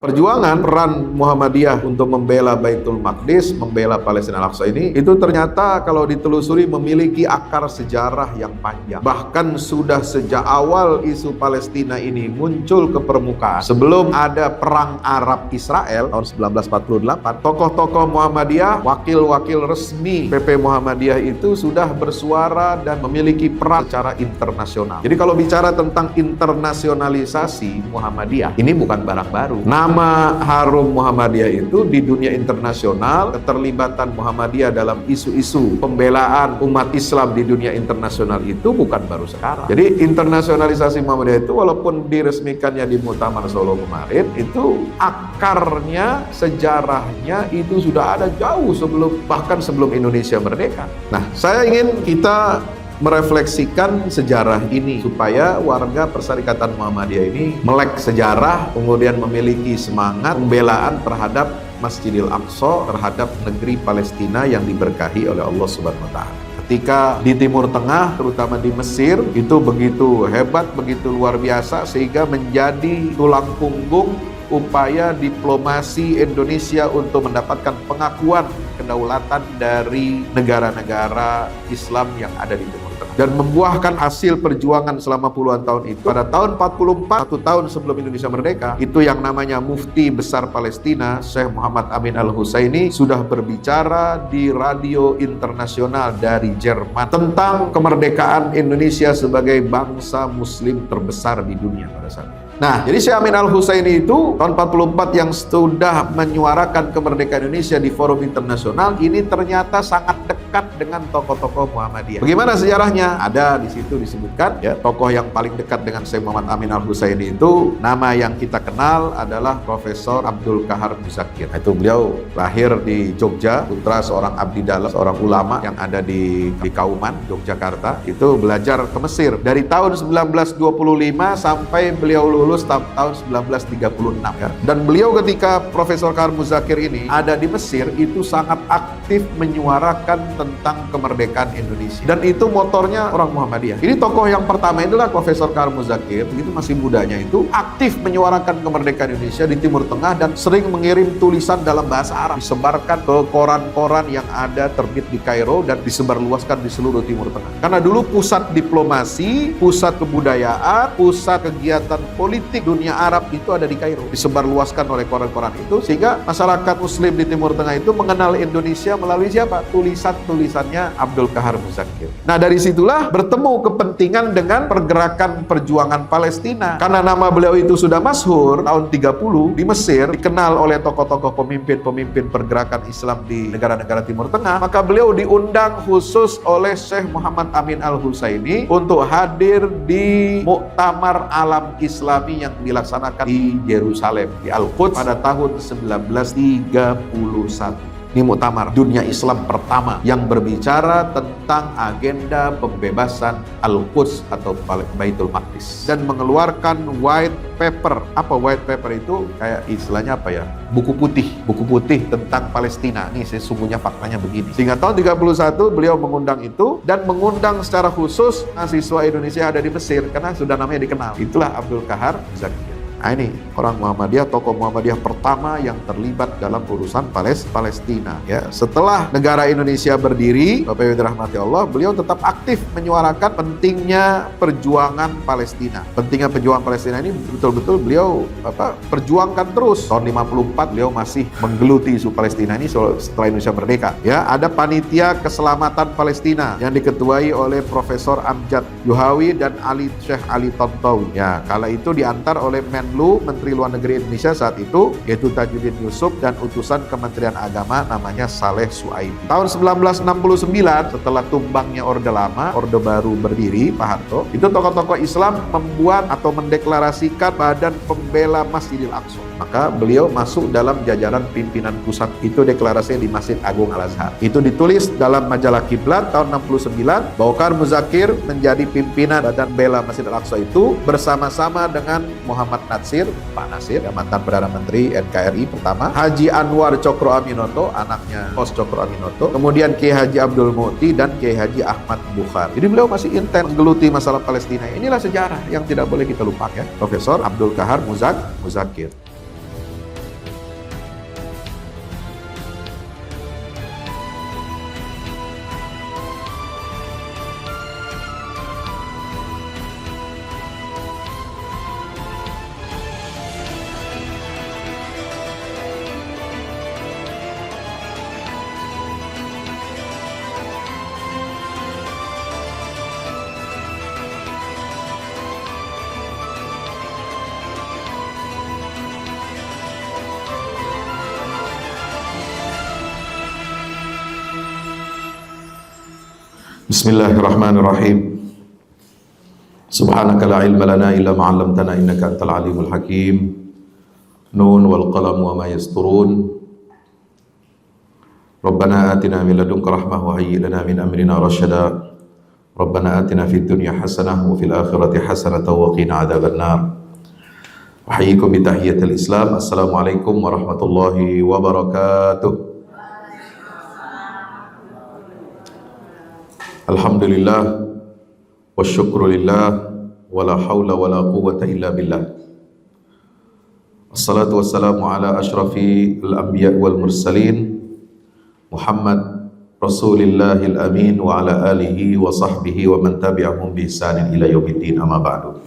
Perjuangan peran Muhammadiyah untuk membela Baitul Maqdis, membela Palestina Al-Aqsa ini, itu ternyata kalau ditelusuri memiliki akar sejarah yang panjang. Bahkan sudah sejak awal isu Palestina ini muncul ke permukaan, sebelum ada perang Arab Israel tahun 1948, tokoh-tokoh Muhammadiyah, wakil-wakil resmi PP Muhammadiyah itu sudah bersuara dan memiliki peran secara internasional. Jadi kalau bicara tentang internasionalisasi Muhammadiyah, ini bukan barang baru. Nama harum Muhammadiyah itu di dunia internasional, keterlibatan Muhammadiyah dalam isu-isu pembelaan umat Islam di dunia internasional itu bukan baru sekarang. Jadi internasionalisasi Muhammadiyah itu walaupun diresmikannya di Muktamar Solo kemarin, itu akarnya, sejarahnya itu sudah ada jauh sebelum, bahkan sebelum Indonesia merdeka. Nah, saya ingin kita merefleksikan sejarah ini supaya warga Perserikatan Muhammadiyah ini melek sejarah, kemudian memiliki semangat pembelaan terhadap Masjidil Aqsa, terhadap negeri Palestina yang diberkahi oleh Allah Subhanahu wa Ta'ala. Ketika di Timur Tengah, terutama di Mesir, itu begitu hebat, begitu luar biasa, sehingga menjadi tulang punggung upaya diplomasi Indonesia untuk mendapatkan pengakuan kedaulatan dari negara-negara Islam yang ada di Timur Tengah, dan membuahkan hasil perjuangan selama puluhan tahun itu. Pada tahun 44, 1 tahun sebelum Indonesia merdeka, itu yang namanya Mufti Besar Palestina, Syekh Muhammad Amin Al-Husaini, sudah berbicara di radio internasional dari Jerman tentang kemerdekaan Indonesia sebagai bangsa muslim terbesar di dunia pada saat itu. Nah, jadi Syekh Amin Al-Husaini itu tahun 44 yang sudah menyuarakan kemerdekaan Indonesia di forum internasional, ini ternyata sangat dekat dengan tokoh-tokoh Muhammadiyah. Bagaimana sejarahnya? Ada di situ disebutkan, ya, tokoh yang paling dekat dengan Syekh Muhammad Amin Al-Husaini itu, nama yang kita kenal adalah Profesor Abdul Qahar Muzakir. Itu beliau lahir di Jogja, putra seorang abdi dalam, seorang ulama yang ada di Kauman, Yogyakarta. Itu belajar ke Mesir dari tahun 1925 sampai beliau lulus tahun 1936, ya. Dan beliau ketika Profesor Qahar Muzakir ini ada di Mesir itu sangat aktif menyuarakan tentang kemerdekaan Indonesia, dan itu motornya orang Muhammadiyah. Ini tokoh yang pertama itulah Profesor Qahar Muzakir, begitu masih mudanya itu aktif menyuarakan kemerdekaan Indonesia di Timur Tengah dan sering mengirim tulisan dalam bahasa Arab, disebarkan ke koran-koran yang ada terbit di Kairo dan disebarluaskan di seluruh Timur Tengah. Karena dulu pusat diplomasi, pusat kebudayaan, pusat kegiatan politik dunia Arab itu ada di Kairo, disebarluaskan oleh koran-koran itu, sehingga masyarakat muslim di Timur Tengah itu mengenal Indonesia melalui siapa? Tulisan-tulisannya Abdul Qahar Muzakir. Nah, dari situlah bertemu kepentingan dengan pergerakan perjuangan Palestina. Karena nama beliau itu sudah masyhur tahun 30 di Mesir, dikenal oleh tokoh-tokoh pemimpin-pemimpin pergerakan Islam di negara-negara Timur Tengah, maka beliau diundang khusus oleh Syekh Muhammad Amin Al-Husaini untuk hadir di Muktamar Alam Islami yang dilaksanakan di Yerusalem, di Al-Quds pada tahun 1931. Ini muktamar dunia Islam pertama yang berbicara tentang agenda pembebasan Al-Quds atau Baitul Maqdis, dan mengeluarkan white paper. Apa white paper itu? Kayak istilahnya apa ya? Buku putih tentang Palestina. Ini sesungguhnya faktanya begini. Sehingga tahun 31 beliau mengundang itu, dan mengundang secara khusus mahasiswa Indonesia yang ada di Mesir karena sudah namanya dikenal. Itulah Abdul Qahar Muzakir. Nah, ini orang Muhammadiyah, tokoh Muhammadiyah pertama yang terlibat dalam urusan Palestina. Ya, setelah negara Indonesia berdiri, Bapak Ibu dirahmati Allah, beliau tetap aktif menyuarakan pentingnya perjuangan Palestina. Pentingnya perjuangan Palestina ini betul-betul beliau perjuangkan terus. Tahun 54 beliau masih menggeluti isu Palestina ini setelah Indonesia merdeka. Ya, ada panitia keselamatan Palestina yang diketuai oleh Profesor Amjad Yuhawi dan Syekh Ali Tontowi. Ya, kala itu diantar oleh Menteri Luar Negeri Indonesia saat itu, yaitu Tajuddin Yusuf, dan utusan Kementerian Agama namanya Saleh Suaibi. Tahun 1969, setelah tumbangnya Orde Lama, Orde Baru berdiri, Pak Harto, itu tokoh-tokoh Islam membuat atau mendeklarasikan Badan Pembela Masjidil Aqsa. Maka beliau masuk dalam jajaran pimpinan pusat. Itu deklarasinya di Masjid Agung Al-Azhar. Itu ditulis dalam majalah Kiblat tahun 69, bahwa Qahar Muzakir menjadi pimpinan Badan Bela Masjidil Aqsa itu bersama-sama dengan Muhammad Pak Nasir, yang mantan Perdana Menteri NKRI pertama, Haji Anwar Cokro Aminoto, anaknya Hos Cokro Aminoto, kemudian Kiai Haji Abdul Mu'ti, dan Kiai Haji Ahmad Bukhar. Jadi beliau masih intens menggeluti masalah Palestina. Inilah sejarah yang tidak boleh kita lupakan. Profesor Abdul Qahar Muzakir. Bismillahirrahmanirrahim. Subhanaka la ilma lana illa ma 'allamtana innaka antal alimul hakim. Nun wal qalam wa ma yasturun. Rabbana atina min ladunka rahmah wa hayyi lana min amrina rasyada. Rabbana atina fid dunya hasanah wa fil akhirati hasanah wa qina adzabannar. Ahyikum bi tahiyatil Islam. Assalamualaikum warahmatullahi wabarakatuh. Alhamdulillah wa syukrulillah wa la hawla wa la quwwata illa billah. Assalatu wassalamu ala ashrafi al-anbiya wal mursalin Muhammad Rasulillahil amin wa ala alihi wa sahbihi wa man tabi'ahum bi ihsanin ila yaumiddin, amma ba'du.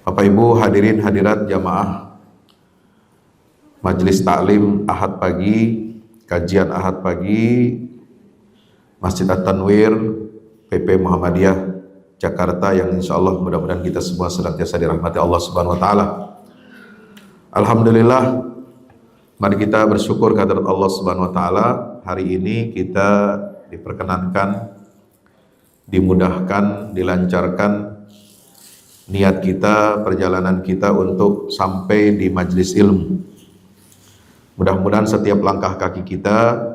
Bapak Ibu hadirin hadirat jamaah Majelis Taklim Ahad pagi, kajian Ahad pagi Masjid At-Tanwir PP Muhammadiyah Jakarta, yang insya Allah mudah-mudahan kita semua senantiasa dirahmati Allah Subhanahu wa Ta'ala. Alhamdulillah, mari kita bersyukur kehadirat Allah Subhanahu wa Ta'ala. Hari ini kita diperkenankan, dimudahkan, dilancarkan niat kita, perjalanan kita untuk sampai di majelis ilmu. Mudah-mudahan setiap langkah kaki kita,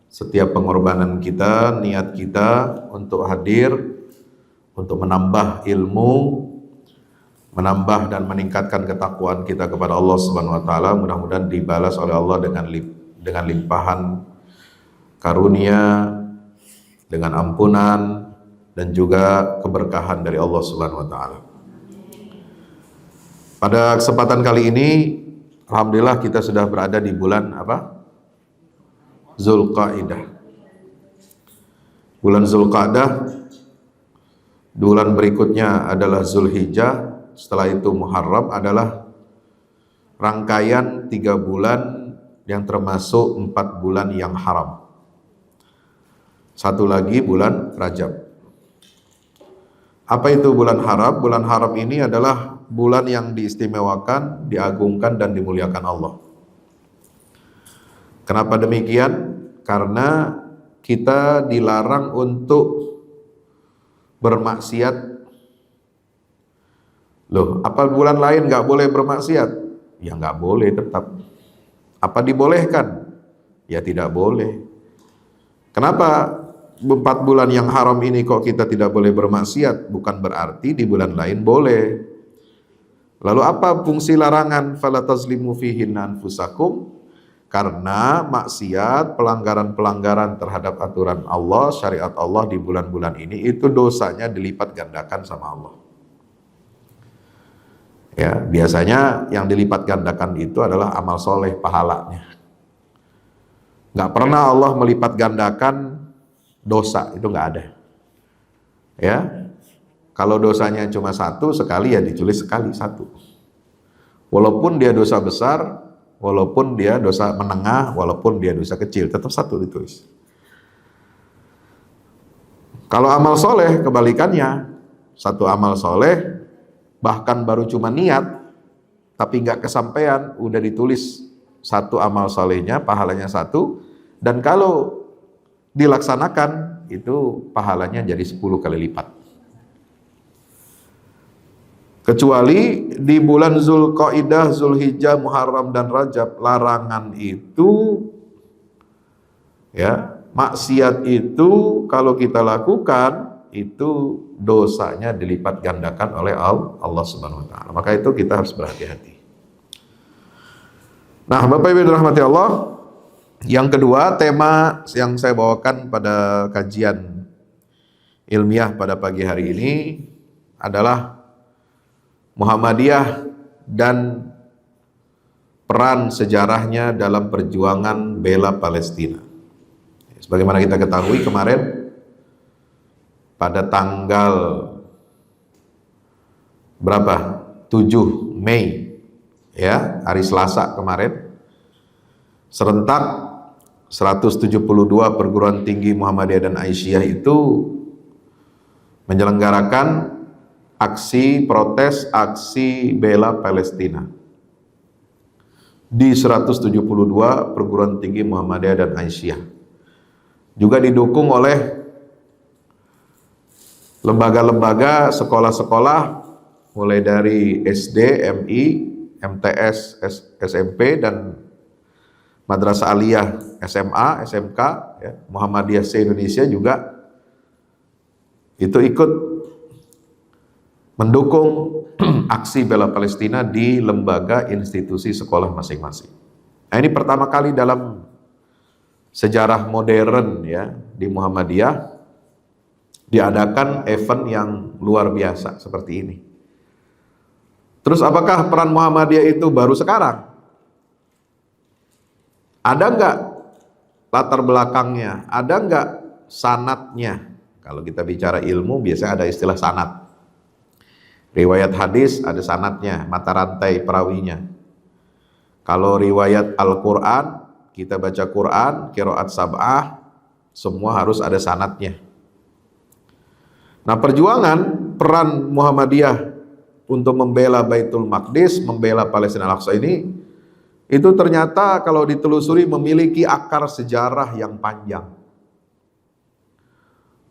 setiap pengorbanan kita, niat kita untuk hadir, untuk menambah ilmu, menambah dan meningkatkan ketakwaan kita kepada Allah Subhanahu wa Ta'ala, mudah-mudahan dibalas oleh Allah dengan limpahan karunia, dengan ampunan dan juga keberkahan dari Allah Subhanahu wa Ta'ala. Pada kesempatan kali ini, alhamdulillah kita sudah berada di bulan apa? Zulqa'dah. Bulan Zulqa'dah, bulan berikutnya adalah Zulhijjah, setelah itu Muharram, adalah rangkaian 3 bulan yang termasuk 4 bulan yang haram. Satu lagi bulan Rajab. Apa itu bulan haram? Bulan haram ini adalah bulan yang diistimewakan, diagungkan dan dimuliakan Allah. Kenapa demikian? Karena kita dilarang untuk bermaksiat. Loh, apa bulan lain nggak boleh bermaksiat? Ya nggak boleh tetap. Apa dibolehkan? Ya tidak boleh. Kenapa 4 bulan yang haram ini kok kita tidak boleh bermaksiat? Bukan berarti di bulan lain boleh. Lalu apa fungsi larangan? Fala tazlimu fihinna anfusakum. Karena maksiat, pelanggaran-pelanggaran terhadap aturan Allah, syariat Allah di bulan-bulan ini, itu dosanya dilipat gandakan sama Allah. Ya, biasanya yang dilipat gandakan itu adalah amal soleh, pahalanya. Nggak pernah Allah melipat gandakan dosa, itu nggak ada. Ya, kalau dosanya cuma 1 sekali, ya ditulis sekali 1. Walaupun dia dosa besar, walaupun dia dosa menengah, walaupun dia dosa kecil, tetap 1 ditulis. Kalau amal soleh kebalikannya, 1 amal soleh bahkan baru cuma niat tapi nggak kesampaian, udah ditulis 1 amal solehnya, pahalanya 1, dan kalau dilaksanakan itu pahalanya jadi 10 kali lipat. Kecuali di bulan Zulqa'dah, Zulhijjah, Muharram dan Rajab, larangan itu, ya, maksiat itu kalau kita lakukan itu dosanya dilipat gandakan oleh Allah Subhanahu wa Ta'ala. Maka itu kita harus berhati-hati. Nah, Bapak Ibu dirahmati Allah, yang kedua tema yang saya bawakan pada kajian ilmiah pada pagi hari ini adalah Muhammadiyah dan peran sejarahnya dalam perjuangan bela Palestina. Sebagaimana kita ketahui kemarin pada tanggal berapa? 7 Mei, ya, hari Selasa kemarin, serentak 172 perguruan tinggi Muhammadiyah dan Aisyah itu menyelenggarakan aksi protes, aksi bela Palestina di 172 perguruan tinggi Muhammadiyah dan Aisyah. Juga didukung oleh lembaga-lembaga, sekolah-sekolah, mulai dari SD, MI, MTS, SMP, dan Madrasah Aliyah, SMA, SMK, ya, Muhammadiyah se-Indonesia juga itu ikut mendukung aksi bela Palestina di lembaga institusi sekolah masing-masing. Nah, ini pertama kali dalam sejarah modern ya di Muhammadiyah diadakan event yang luar biasa seperti ini. Terus apakah peran Muhammadiyah itu baru sekarang? Ada nggak latar belakangnya? Ada nggak sanadnya? Kalau kita bicara ilmu biasanya ada istilah sanad. Riwayat hadis ada sanadnya, mata rantai perawinya. Kalau riwayat Al-Quran, kita baca Quran, qiraat sab'ah, semua harus ada sanadnya. Nah, perjuangan peran Muhammadiyah untuk membela Baitul Maqdis, membela Palestina Al-Aqsa ini, itu ternyata kalau ditelusuri memiliki akar sejarah yang panjang.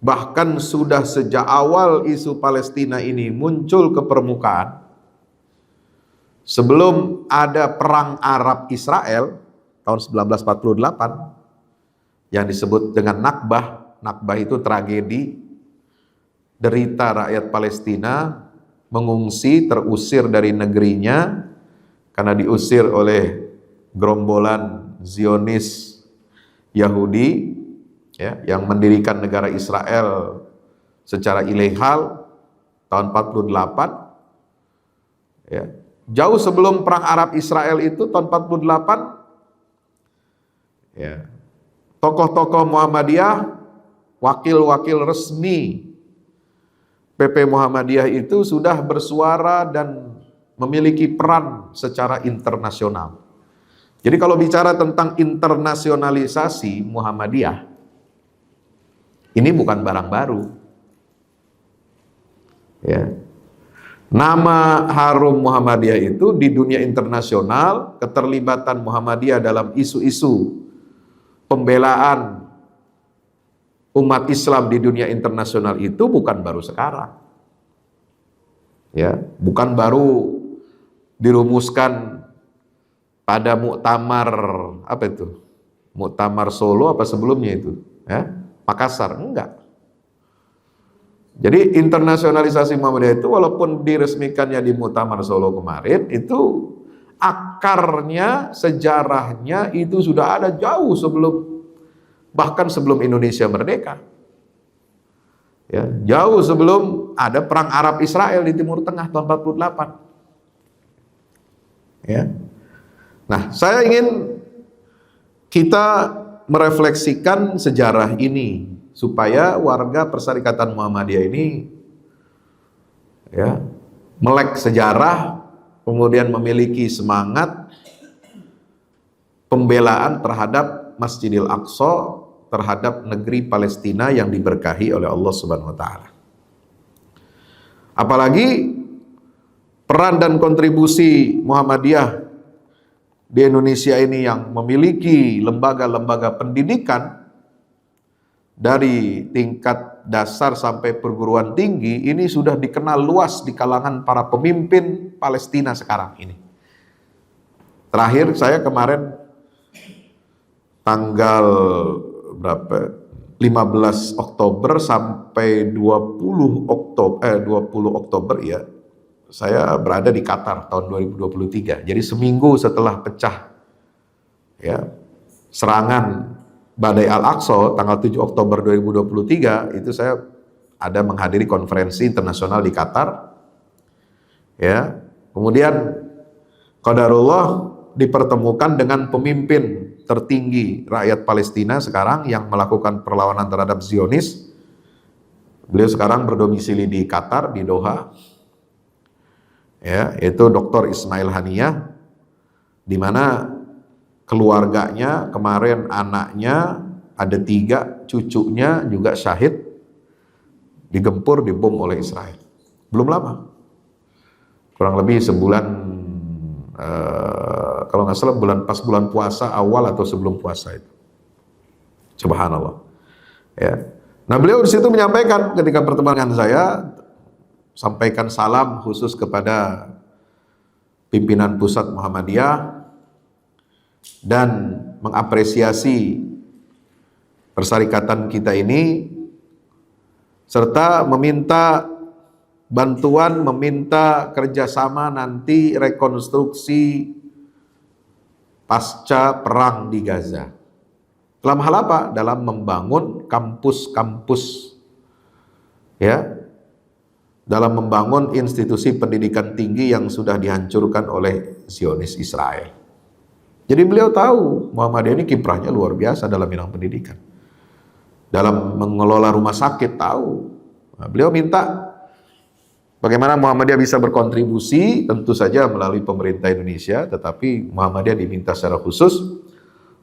Bahkan sudah sejak awal isu Palestina ini muncul ke permukaan, sebelum ada perang Arab Israel tahun 1948 yang disebut dengan Nakbah. Nakbah itu tragedi, derita rakyat Palestina mengungsi, terusir dari negerinya karena diusir oleh gerombolan Zionis Yahudi ya, yang mendirikan negara Israel secara ilegal tahun 48 ya. Jauh sebelum perang Arab Israel itu tahun 48 ya, tokoh-tokoh Muhammadiyah, wakil-wakil resmi PP Muhammadiyah itu sudah bersuara dan memiliki peran secara internasional. Jadi kalau bicara tentang internasionalisasi Muhammadiyah, ini bukan barang baru. Ya. Nama harum Muhammadiyah itu di dunia internasional, keterlibatan Muhammadiyah dalam isu-isu pembelaan umat Islam di dunia internasional itu bukan baru sekarang. Ya, bukan baru dirumuskan pada muktamar apa itu? Muktamar Solo apa sebelumnya itu? Ya? Makassar, enggak. Jadi internasionalisasi Muhammadiyah itu walaupun diresmikannya di Muktamar Solo kemarin, itu akarnya, sejarahnya itu sudah ada jauh sebelum, bahkan sebelum Indonesia merdeka. Ya, jauh sebelum ada perang Arab Israel di Timur Tengah tahun 48. Ya. Nah, saya ingin kita merefleksikan sejarah ini supaya warga Perserikatan Muhammadiyah ini ya melek sejarah, kemudian memiliki semangat pembelaan terhadap Masjidil Aqsa, terhadap negeri Palestina yang diberkahi oleh Allah Subhanahu wa taala. Apalagi peran dan kontribusi Muhammadiyah di Indonesia ini yang memiliki lembaga-lembaga pendidikan dari tingkat dasar sampai perguruan tinggi, ini sudah dikenal luas di kalangan para pemimpin Palestina sekarang ini. Terakhir saya kemarin tanggal berapa? 15 Oktober sampai 20 Oktober ya. Saya berada di Qatar tahun 2023. Jadi seminggu setelah pecah ya serangan Badai Al-Aqsa tanggal 7 Oktober 2023 itu saya ada menghadiri konferensi internasional di Qatar. Ya. Kemudian qadarullah dipertemukan dengan pemimpin tertinggi rakyat Palestina sekarang yang melakukan perlawanan terhadap Zionis. Beliau sekarang berdomisili di Qatar, di Doha. Ya, itu Dr. Ismail Haniyah, di mana keluarganya kemarin anaknya ada 3, cucunya juga syahid digempur, dibom oleh Israel. Belum lama, kurang lebih sebulan, kalau nggak salah pas bulan puasa awal atau sebelum puasa itu. Subhanallah. Ya. Nah, beliau di situ menyampaikan ketika pertemuan dengan saya, sampaikan salam khusus kepada pimpinan pusat Muhammadiyah dan mengapresiasi persyarikatan kita ini, serta meminta bantuan, meminta kerjasama nanti rekonstruksi pasca perang di Gaza. Dalam hal apa? Dalam membangun kampus-kampus, ya, dalam membangun institusi pendidikan tinggi yang sudah dihancurkan oleh Zionis Israel. Jadi beliau tahu Muhammadiyah ini kiprahnya luar biasa dalam bidang pendidikan. Dalam mengelola rumah sakit tahu. Nah, beliau minta bagaimana Muhammadiyah bisa berkontribusi, tentu saja melalui pemerintah Indonesia, tetapi Muhammadiyah diminta secara khusus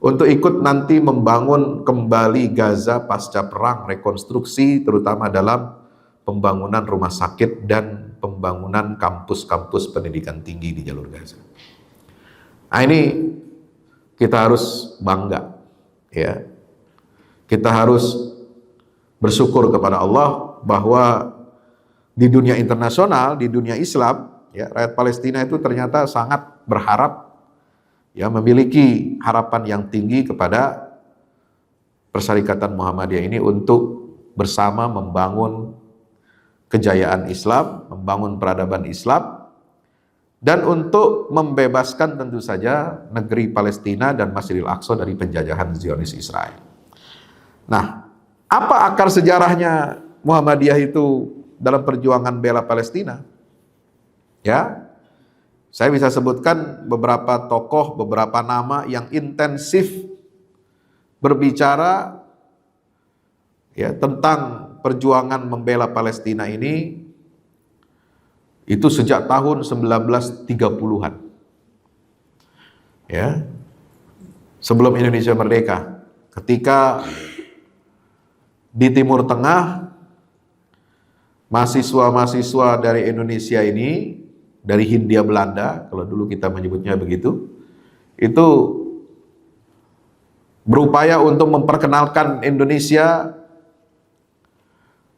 untuk ikut nanti membangun kembali Gaza pasca perang, rekonstruksi terutama dalam pembangunan rumah sakit dan pembangunan kampus-kampus pendidikan tinggi di jalur Gaza. Nah, ini kita harus bangga, ya. Kita harus bersyukur kepada Allah bahwa di dunia internasional, di dunia Islam, ya, rakyat Palestina itu ternyata sangat berharap, ya, memiliki harapan yang tinggi kepada Persyarikatan Muhammadiyah ini untuk bersama membangun kejayaan Islam, membangun peradaban Islam, dan untuk membebaskan tentu saja negeri Palestina dan Masjidil Aqsa dari penjajahan Zionis Israel. Nah, apa akar sejarahnya Muhammadiyah itu dalam perjuangan bela Palestina? Ya, saya bisa sebutkan beberapa tokoh, beberapa nama yang intensif berbicara, ya, tentang perjuangan membela Palestina ini itu sejak tahun 1930-an. Ya. Sebelum Indonesia merdeka, ketika di Timur Tengah mahasiswa-mahasiswa dari Indonesia ini, dari Hindia Belanda, kalau dulu kita menyebutnya begitu, itu berupaya untuk memperkenalkan Indonesia,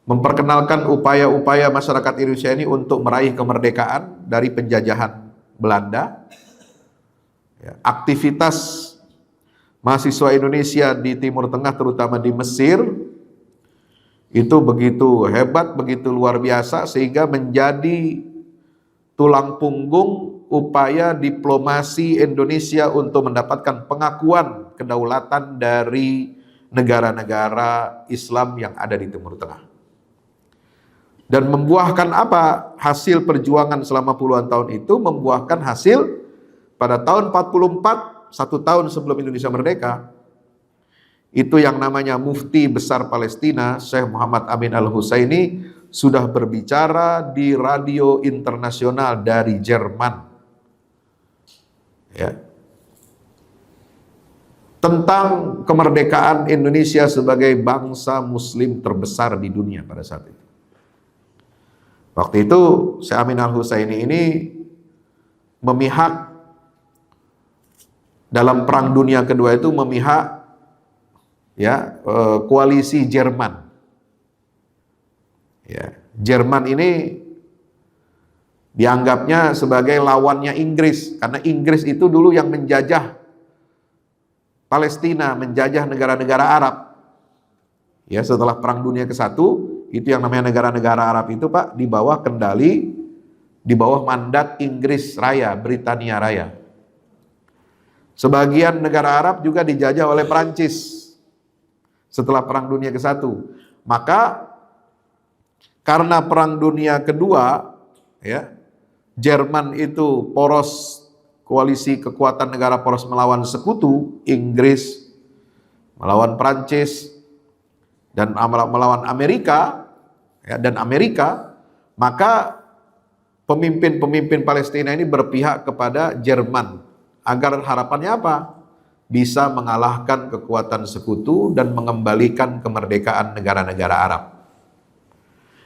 memperkenalkan upaya-upaya masyarakat Indonesia ini untuk meraih kemerdekaan dari penjajahan Belanda. Ya, aktivitas mahasiswa Indonesia di Timur Tengah, terutama di Mesir, itu begitu hebat, begitu luar biasa, sehingga menjadi tulang punggung upaya diplomasi Indonesia untuk mendapatkan pengakuan kedaulatan dari negara-negara Islam yang ada di Timur Tengah. Dan membuahkan apa? Hasil perjuangan selama puluhan tahun itu membuahkan hasil pada tahun 44, 1 tahun sebelum Indonesia merdeka, itu yang namanya Mufti Besar Palestina, Syekh Muhammad Amin Al-Husaini, sudah berbicara di radio internasional dari Jerman, ya, tentang kemerdekaan Indonesia sebagai bangsa Muslim terbesar di dunia pada saat itu. Waktu itu Syekh Amin Al-Husaini ini memihak dalam Perang Dunia Kedua, itu memihak, ya, koalisi Jerman. Ya, Jerman ini dianggapnya sebagai lawannya Inggris, karena Inggris itu dulu yang menjajah Palestina, menjajah negara-negara Arab. Ya, setelah Perang Dunia ke-1, itu yang namanya negara-negara Arab itu, Pak, di bawah kendali, di bawah mandat Inggris Raya, Britania Raya. Sebagian negara Arab juga dijajah oleh Prancis setelah Perang Dunia ke-1. Maka karena Perang Dunia Kedua, ya, Jerman itu poros, koalisi kekuatan negara poros melawan sekutu, Inggris melawan Prancis dan melawan Amerika, ya, dan Amerika, maka pemimpin-pemimpin Palestina ini berpihak kepada Jerman agar harapannya apa? Bisa mengalahkan kekuatan sekutu dan mengembalikan kemerdekaan negara-negara Arab.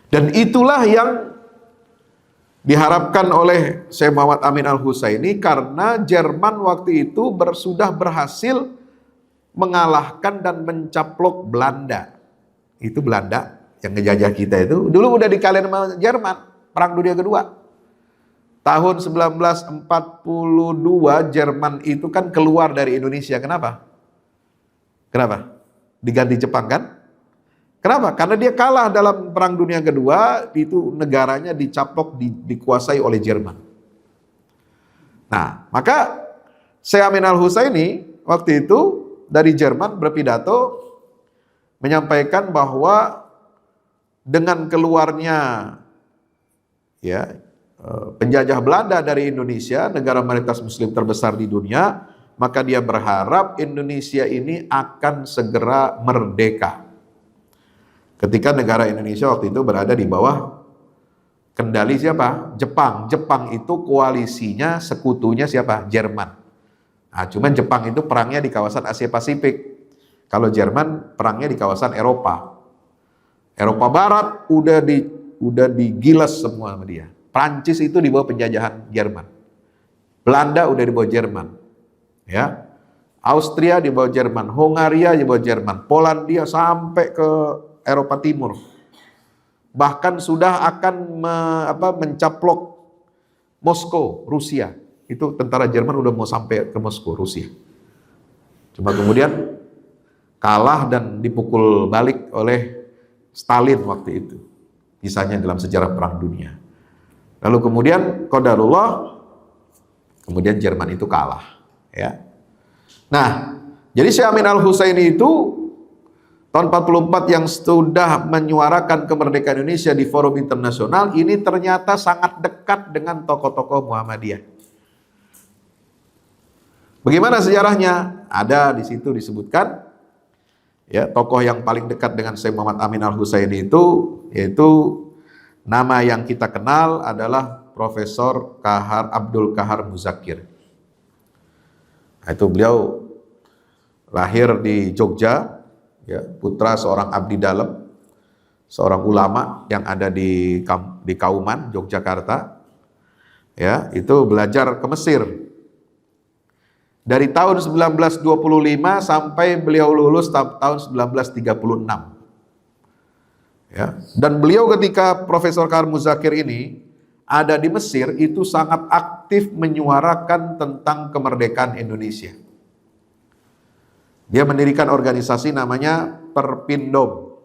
Dan itulah yang diharapkan oleh Syekh Muhammad Amin Al-Husaini, karena Jerman waktu itu sudah berhasil mengalahkan dan mencaplok Belanda. itu Belanda yang ngejajah kita itu, dulu udah dikalahin sama Jerman, Perang Dunia Kedua. Tahun 1942 Jerman itu kan keluar dari Indonesia. Kenapa? Kenapa? Diganti Jepang kan? Kenapa? Karena dia kalah dalam Perang Dunia Kedua, itu negaranya dicaplok, dikuasai oleh Jerman. Nah, maka Syekh Amin Al-Husaini waktu itu dari Jerman berpidato menyampaikan bahwa dengan keluarnya penjajah Belanda dari Indonesia, negara mayoritas muslim terbesar di dunia, maka dia berharap Indonesia ini akan segera merdeka. Ketika negara Indonesia waktu itu berada di bawah kendali siapa? Jepang. Jepang itu koalisinya, sekutunya siapa? Jerman. Nah, cuman Jepang itu perangnya di kawasan Asia Pasifik. Kalau Jerman perangnya di kawasan Eropa. Eropa Barat udah digilas semua sama dia. Prancis itu di bawah penjajahan Jerman. Belanda udah di bawah Jerman. Ya. Austria di bawah Jerman, Hongaria di bawah Jerman, Polandia sampai ke Eropa Timur. Bahkan sudah akan mencaplok Moskow, Rusia. Itu tentara Jerman udah mau sampai ke Moskow, Rusia. Cuma kemudian kalah dan dipukul balik oleh Stalin waktu itu. Kisahnya dalam sejarah Perang Dunia. Lalu kemudian qadarullah, kemudian Jerman itu kalah. Ya. Nah, jadi Syekh Amin Al-Husaini itu tahun 44 yang sudah menyuarakan kemerdekaan Indonesia di forum internasional, ini ternyata sangat dekat dengan tokoh-tokoh Muhammadiyah. Bagaimana sejarahnya? Ada di situ disebutkan, ya, tokoh yang paling dekat dengan Syekh Muhammad Amin Al-Husaini itu, yaitu nama yang kita kenal adalah Profesor Abdul Qahar Muzakir. Nah, itu beliau lahir di Jogja, ya, putra seorang abdi dalam, seorang ulama yang ada di Kauman, Yogyakarta. Ya, itu belajar ke Mesir. Dari tahun 1925 sampai beliau lulus tahun 1936. Ya, dan beliau ketika Profesor Qahar Muzakir ini ada di Mesir itu sangat aktif menyuarakan tentang kemerdekaan Indonesia. Dia mendirikan organisasi namanya Perpindom.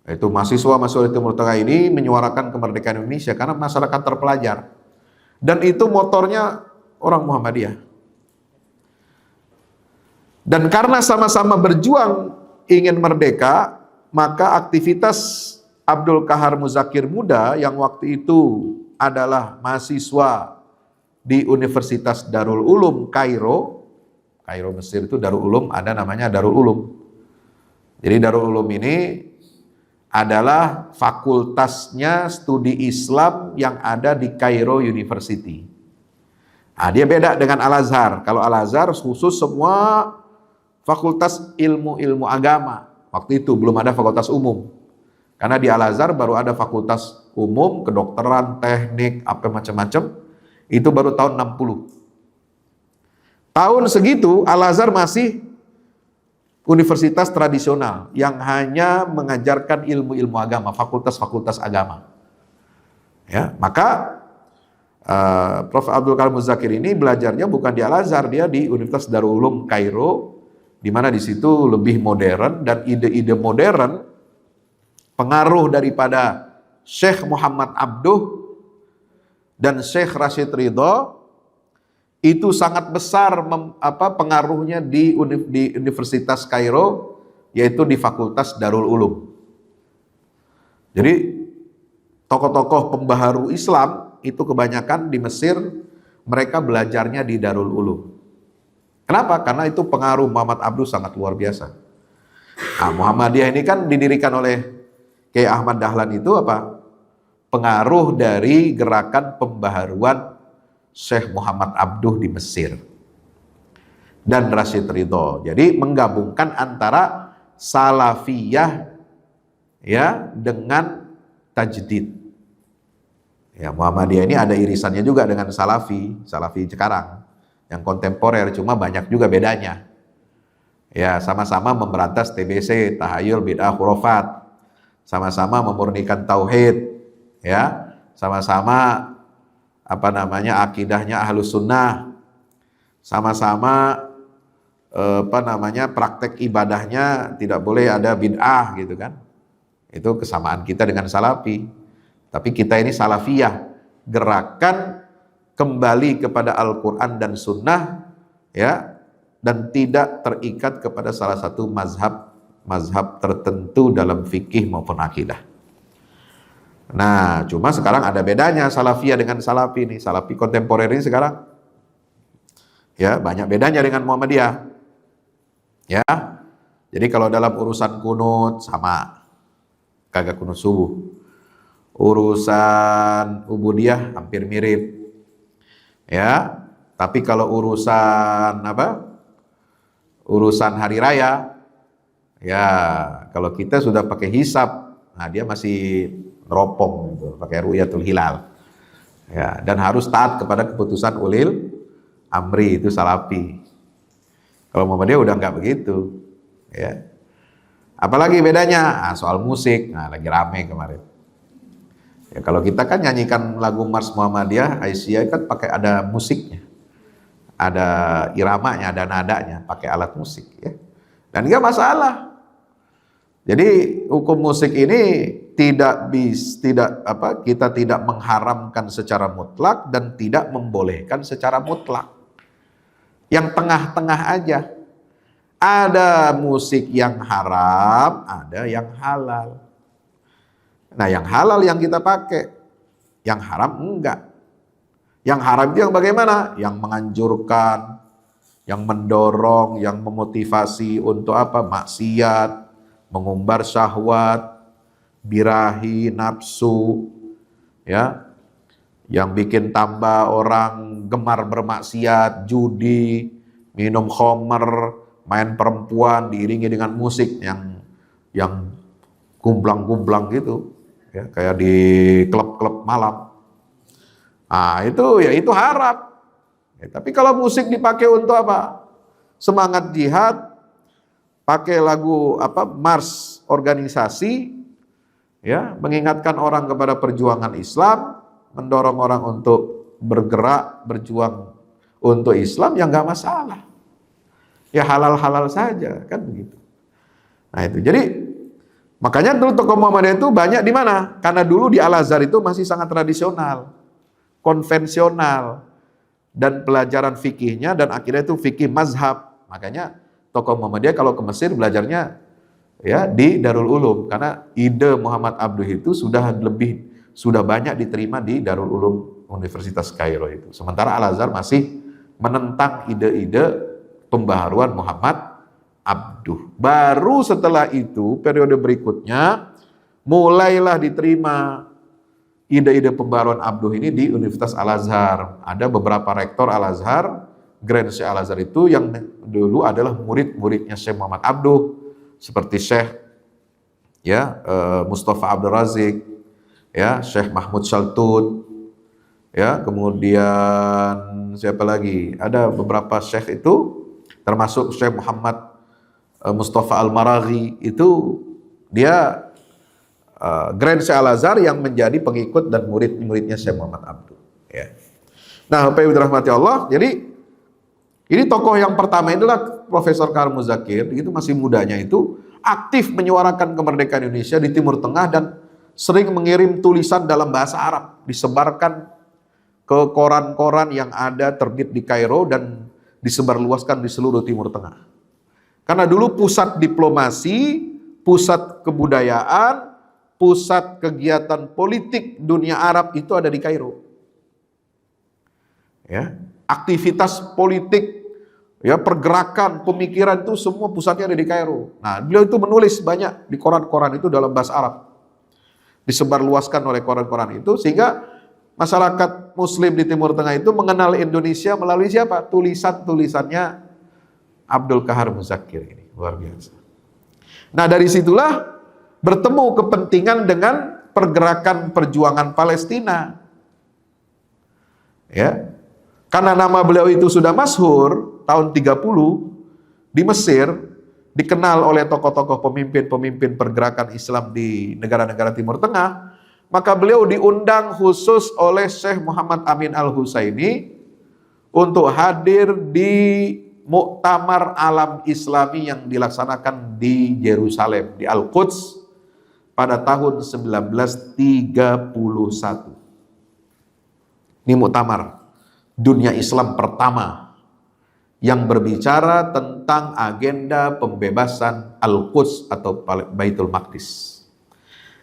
Itu mahasiswa Timur Tengah ini menyuarakan kemerdekaan Indonesia karena masyarakat terpelajar. Dan itu motornya orang Muhammadiyah. Dan karena sama-sama berjuang ingin merdeka, maka aktivitas Abdul Qahar Muzakir muda yang waktu itu adalah mahasiswa di Universitas Darul Ulum Kairo Mesir itu Darul Ulum, ada namanya Darul Ulum. Jadi Darul Ulum ini adalah fakultasnya studi Islam yang ada di Kairo University. Nah, dia beda dengan Al-Azhar. Kalau Al-Azhar khusus semua fakultas ilmu-ilmu agama. Waktu itu belum ada fakultas umum. Karena di Al-Azhar baru ada fakultas umum, kedokteran, teknik, apa macam-macam. Itu baru tahun 60. Tahun segitu Al-Azhar masih universitas tradisional yang hanya mengajarkan ilmu-ilmu agama, fakultas-fakultas agama. Ya, maka Prof. Abdul Qahar Muzakir ini belajarnya bukan di Al-Azhar, dia di Universitas Darul Ulum Kairo, di mana di situ lebih modern dan ide-ide modern pengaruh daripada Syekh Muhammad Abduh dan Syekh Rashid Ridho itu sangat besar pengaruhnya di Universitas Kairo, yaitu di Fakultas Darul Ulum. Jadi tokoh-tokoh pembaharu Islam itu kebanyakan di Mesir, mereka belajarnya di Darul Ulum. Kenapa? Karena itu pengaruh Muhammad Abduh sangat luar biasa. Nah, Muhammadiyah ini kan didirikan oleh Kiai Ahmad Dahlan, itu apa? Pengaruh dari gerakan pembaharuan Syekh Muhammad Abduh di Mesir dan Rashid Ridho. Jadi menggabungkan antara salafiyah ya dengan tajdid. Ya, Muhammadiyah ini ada irisannya juga dengan salafi sekarang yang kontemporer, cuma banyak juga bedanya. Ya, sama-sama memberantas TBC, tahayul, bid'ah, khurafat. Sama-sama memurnikan tauhid, ya. Sama-sama akidahnya Ahlus Sunnah. Sama-sama praktek ibadahnya tidak boleh ada bid'ah gitu kan. Itu kesamaan kita dengan salafi. Tapi kita ini salafiyah, gerakan kembali kepada Al-Quran dan Sunnah, ya, dan tidak terikat kepada salah satu mazhab tertentu dalam fikih maupun akidah. Nah, cuma sekarang ada bedanya salafiyah dengan salafi ini. Salafi kontemporer ini sekarang, ya, banyak bedanya dengan Muhammadiyah. Ya, jadi kalau dalam urusan kunut sama, kagak kunut subuh. Urusan ubudiyah hampir mirip. Ya, tapi kalau urusan urusan hari raya, ya, kalau kita sudah pakai hisab, nah dia masih neropong gitu, pakai ru'yatul hilal. Ya, dan harus taat kepada keputusan ulil amri, itu salafi. Kalau Muhammadiyah udah nggak begitu, ya. Apalagi bedanya? Soal musik, nah lagi rame kemarin. Ya, kalau kita kan nyanyikan lagu Mars Muhammadiyah, Aisyah kan pakai ada musiknya, ada iramanya, ada nadanya, pakai alat musik, ya. Dan nggak masalah. Jadi hukum musik ini kita tidak mengharamkan secara mutlak dan tidak membolehkan secara mutlak. Yang tengah-tengah aja. Ada musik yang haram, ada yang halal. Nah, yang halal yang kita pakai, yang haram enggak. Yang haram itu yang bagaimana? Yang menganjurkan, yang mendorong, yang memotivasi untuk maksiat, mengumbar syahwat, birahi, nafsu, ya, yang bikin tambah orang gemar bermaksiat, judi, minum khamr, main perempuan diiringi dengan musik yang gumblang-gumblang gitu, ya, kayak di klub-klub malam. Nah, itu haram. Ya, tapi kalau musik dipakai untuk semangat jihad, pakai lagu mars organisasi, ya, mengingatkan orang kepada perjuangan Islam, mendorong orang untuk bergerak, berjuang untuk Islam, ya nggak masalah. Ya halal-halal saja, kan begitu. Nah itu, jadi makanya dulu tokoh Muhammadiyah itu banyak di mana? Karena dulu di Al-Azhar itu masih sangat tradisional, konvensional, dan pelajaran fikihnya dan akhirnya itu fikih mazhab. Makanya tokoh Muhammadiyah kalau ke Mesir belajarnya, ya, di Darul Ulum, karena ide Muhammad Abduh itu sudah banyak diterima di Darul Ulum Universitas Kairo itu. Sementara Al-Azhar masih menentang ide-ide pembaharuan Muhammad Abduh. Baru setelah itu, periode berikutnya, mulailah diterima ide-ide pembaharuan Abduh ini di Universitas Al-Azhar. Ada beberapa rektor Al-Azhar, Grand Syekh Al-Azhar itu yang dulu adalah murid-muridnya Syekh Muhammad Abduh, seperti Syekh, ya, Mustafa Abdul Razik, ya, Syekh Mahmud Shaltut, ya, kemudian siapa lagi? Ada beberapa syekh itu, termasuk Syekh Muhammad Mustafa Al-Maraghi, itu dia Grand Syekh Al-Azhar yang menjadi pengikut dan murid-muridnya Syekh Muhammad Abduh, ya. Nah, Bapak Ibu dirahmati Allah, jadi ini tokoh yang pertama adalah Profesor Kaharul Muzakir, itu masih mudanya itu aktif menyuarakan kemerdekaan Indonesia di Timur Tengah dan sering mengirim tulisan dalam bahasa Arab, disebarkan ke koran-koran yang ada terbit di Kairo dan disebarluaskan di seluruh Timur Tengah. Karena dulu pusat diplomasi, pusat kebudayaan, pusat kegiatan politik dunia Arab itu ada di Kairo. Ya, aktivitas politik, ya, pergerakan, pemikiran itu semua pusatnya ada di Kairo. Nah, beliau itu menulis banyak di koran-koran itu dalam bahasa Arab. Disebarluaskan oleh koran-koran itu sehingga masyarakat muslim di Timur Tengah itu mengenal Indonesia melalui siapa? Tulisan-tulisannya Abdul Qahar Muzakir ini. Luar biasa. Nah, dari situlah bertemu kepentingan dengan pergerakan perjuangan Palestina. Ya. Karena nama beliau itu sudah masyhur tahun 30 di Mesir, dikenal oleh tokoh-tokoh pemimpin-pemimpin pergerakan Islam di negara-negara Timur Tengah, maka beliau diundang khusus oleh Syekh Muhammad Amin Al-Husaini untuk hadir di Muktamar Alam Islami yang dilaksanakan di Yerusalem, di Al-Quds pada tahun 1931. Ini muktamar dunia Islam pertama yang berbicara tentang agenda pembebasan Al-Quds atau Baitul Maqdis.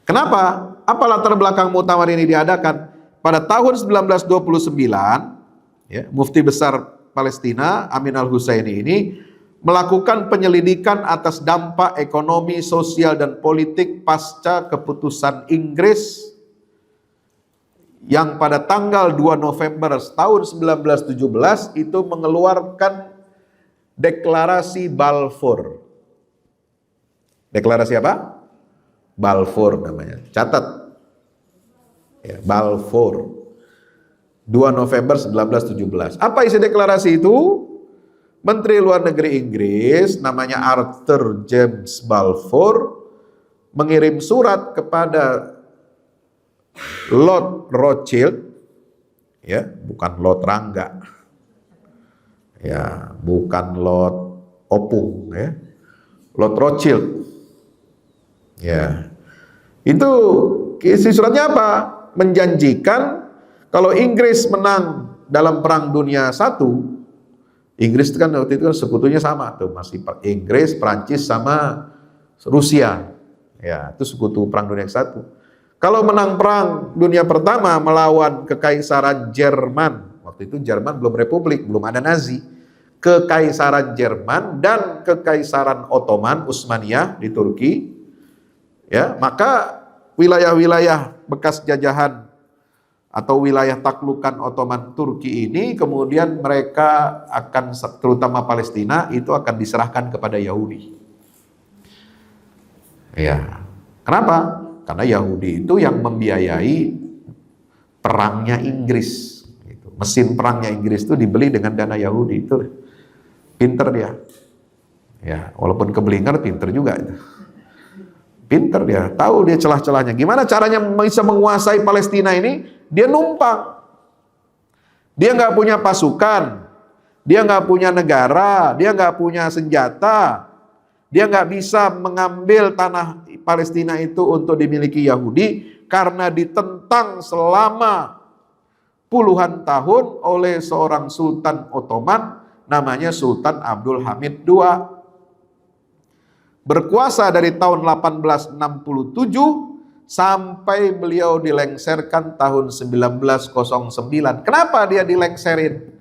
Kenapa? Apa latar belakang muktamar ini diadakan? Pada tahun 1929, ya, Mufti Besar Palestina Amin Al-Husaini ini melakukan penyelidikan atas dampak ekonomi, sosial, dan politik pasca keputusan Inggris yang pada tanggal 2 November tahun 1917 itu mengeluarkan deklarasi Balfour. Deklarasi apa? Balfour namanya. Catat. Ya, Balfour. 2 November 1917. Apa isi deklarasi itu? Menteri Luar Negeri Inggris namanya Arthur James Balfour mengirim surat kepada Lord Rothschild, ya, bukan Lord Rangga, ya, bukan Lord Opung, ya, Lord Rothschild, ya. Itu isi suratnya apa? Menjanjikan kalau Inggris menang dalam Perang Dunia I, Inggris itu kan waktu itu kan sekutunya sama tuh, masih Inggris, Prancis sama Rusia. Ya, itu sekutu Perang Dunia I. Kalau menang Perang Dunia Pertama melawan Kekaisaran Jerman, waktu itu Jerman belum republik, belum ada Nazi. Kekaisaran Jerman dan Kekaisaran Ottoman Utsmaniyah di Turki, ya, maka wilayah-wilayah bekas jajahan atau wilayah taklukan Ottoman Turki ini kemudian mereka akan, terutama Palestina, itu akan diserahkan kepada Yahudi. Ya, kenapa? Karena Yahudi itu yang membiayai perangnya Inggris. Mesin perangnya Inggris itu dibeli dengan dana Yahudi. Itu pinter dia. Ya, walaupun keblinger, pinter juga itu. Pinter dia, tahu dia celah-celahnya. Gimana caranya bisa menguasai Palestina ini? Dia numpang. Dia nggak punya pasukan, dia nggak punya negara, dia nggak punya senjata, dia nggak bisa mengambil tanah Palestina itu untuk dimiliki Yahudi karena ditentang selama puluhan tahun oleh seorang Sultan Ottoman namanya Sultan Abdul Hamid II. Berkuasa dari tahun 1867 sampai beliau dilengserkan tahun 1909. Kenapa dia dilengserin?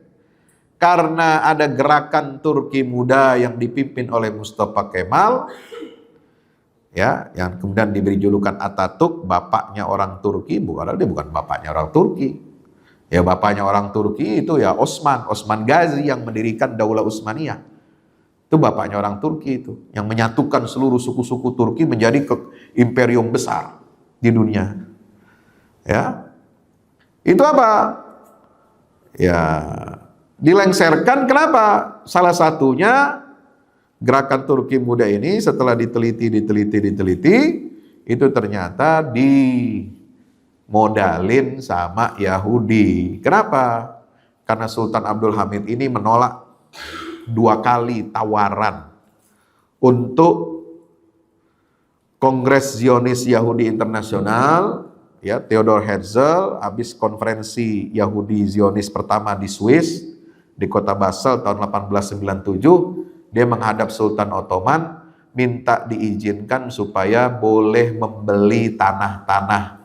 Karena ada gerakan Turki muda yang dipimpin oleh Mustafa Kemal, ya, yang kemudian diberi julukan Atatürk, bapaknya orang Turki. Dia bukan bapaknya orang Turki. Ya, bapaknya orang Turki itu ya Osman Ghazi yang mendirikan Daulah Utsmaniyah. Itu bapaknya orang Turki itu, yang menyatukan seluruh suku-suku Turki menjadi imperium besar di dunia. Ya. Itu apa? Ya, dilengserkan kenapa? Salah satunya gerakan Turki muda ini setelah diteliti, itu ternyata dimodalin sama Yahudi. Kenapa? Karena Sultan Abdul Hamid ini menolak 2 kali tawaran untuk Kongres Zionis Yahudi Internasional, ya, Theodor Herzl habis konferensi Yahudi Zionis pertama di Swiss di kota Basel tahun 1897, dia menghadap Sultan Ottoman minta diizinkan supaya boleh membeli tanah-tanah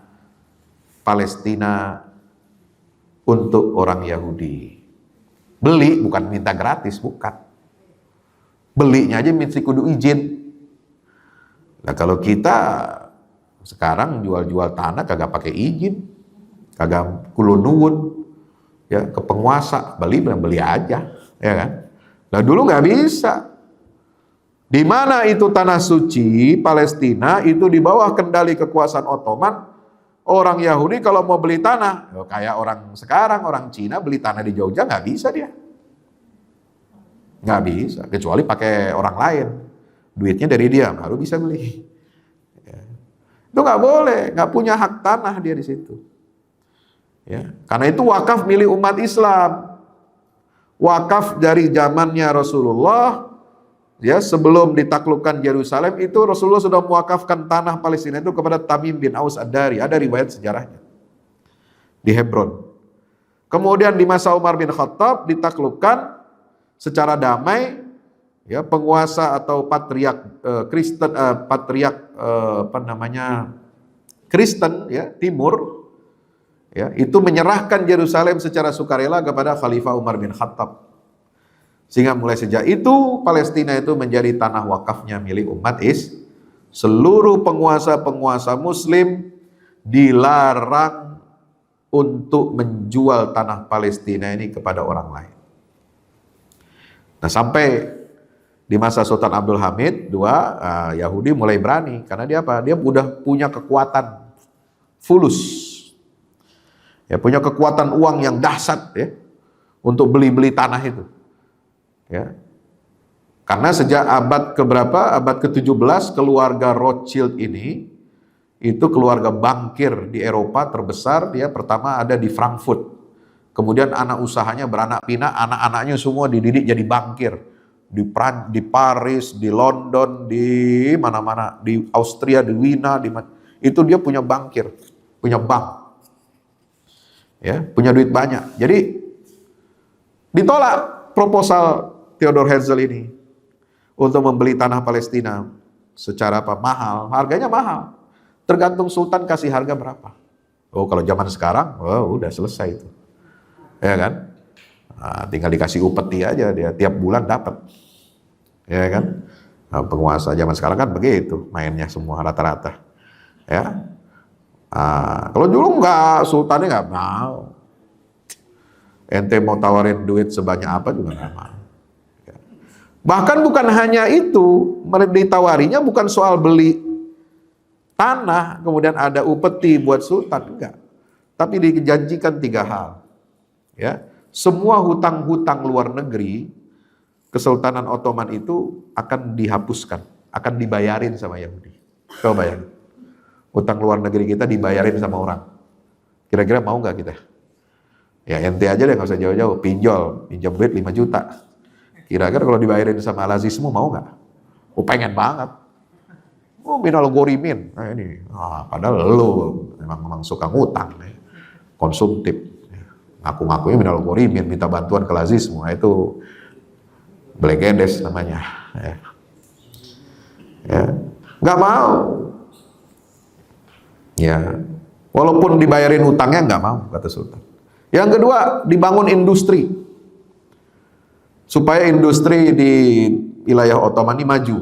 Palestina untuk orang Yahudi. Beli, bukan minta gratis, bukan. Belinya aja mesti kudu izin. Nah, kalau kita sekarang jual-jual tanah kagak pakai izin, kagak kulo nuwun, ya, ke penguasa, beli aja, ya kan? Nah, dulu nggak bisa. Di mana itu tanah suci Palestina itu di bawah kendali kekuasaan Ottoman. Orang Yahudi kalau mau beli tanah, kayak orang sekarang, orang Cina beli tanah di Jogja, nggak bisa dia. Nggak bisa, kecuali pakai orang lain. duitnya dari dia, baru bisa beli. Ya. Itu nggak boleh, nggak punya hak tanah dia di situ. Ya. Karena itu wakaf milik umat Islam. Wakaf dari zamannya Rasulullah, ya, sebelum ditaklukkan Yerusalem itu Rasulullah sudah mewakafkan tanah Palestina itu kepada Tamim bin Aus Ad-Dari. Ada riwayat sejarahnya di Hebron. Kemudian di masa Umar bin Khattab ditaklukkan secara damai, ya, penguasa atau patriark Kristen, Kristen, ya, Timur, ya, itu menyerahkan Yerusalem secara sukarela kepada Khalifah Umar bin Khattab. Sehingga mulai sejak itu Palestina itu menjadi tanah wakafnya milik umat Islam. Seluruh penguasa-penguasa Muslim dilarang untuk menjual tanah Palestina ini kepada orang lain. Nah, sampai di masa Sultan Abdul Hamid II, Yahudi mulai berani. Karena dia apa? Dia udah punya kekuatan fulus. Ya, punya kekuatan uang yang dahsyat, ya, untuk beli-beli tanah itu. Ya. Karena sejak abad keberapa? Abad ke-17, keluarga Rothschild ini itu keluarga bankir di Eropa terbesar. Dia pertama ada di Frankfurt. Kemudian anak usahanya beranak pinak, anak-anaknya semua dididik jadi bankir. Di Paris, di London, di mana-mana, di Austria, di Wina, itu dia punya bankir, punya bank. Ya, punya duit banyak. Jadi ditolak proposal Theodor Herzl ini untuk membeli tanah Palestina secara apa? Mahal, harganya mahal. Tergantung sultan kasih harga berapa. Oh, kalau zaman sekarang, oh, udah selesai itu. Ya kan? Nah, tinggal dikasih upeti aja, dia tiap bulan dapat. Ya kan? Nah, penguasa zaman sekarang kan begitu, mainnya semua rata-rata. Ya. Nah, kalau dulu enggak, sultannya enggak mau. Ente mau tawarin duit sebanyak apa juga enggak mau. Ya. Bahkan bukan hanya itu, ditawarinya bukan soal beli tanah, kemudian ada upeti buat sultan, enggak. Tapi dijanjikan 3 hal. Ya, semua hutang-hutang luar negeri Kesultanan Ottoman itu akan dihapuskan, akan dibayarin sama Yahudi. Coba bayangin, hutang luar negeri kita dibayarin sama orang. Kira-kira mau nggak kita? Ya ente aja deh, nggak usah jauh-jauh, pinjam duit 5 juta. Kira-kira kalau dibayarin sama Al-Azizmu mau nggak? Oh, pengen banget. Oh, minal gorimin. Nah ini, padahal lo memang suka ngutang, ya. Konsumtif. Ngaku-ngakunya minal gorimin, minta bantuan ke Al-Azizmu. Nah, itu Blegendes namanya. Ya. Ya. Nggak mau. Ya, walaupun dibayarin hutangnya nggak mau, kata Sultan. Yang kedua, dibangun industri. Supaya industri di wilayah Ottoman ini maju.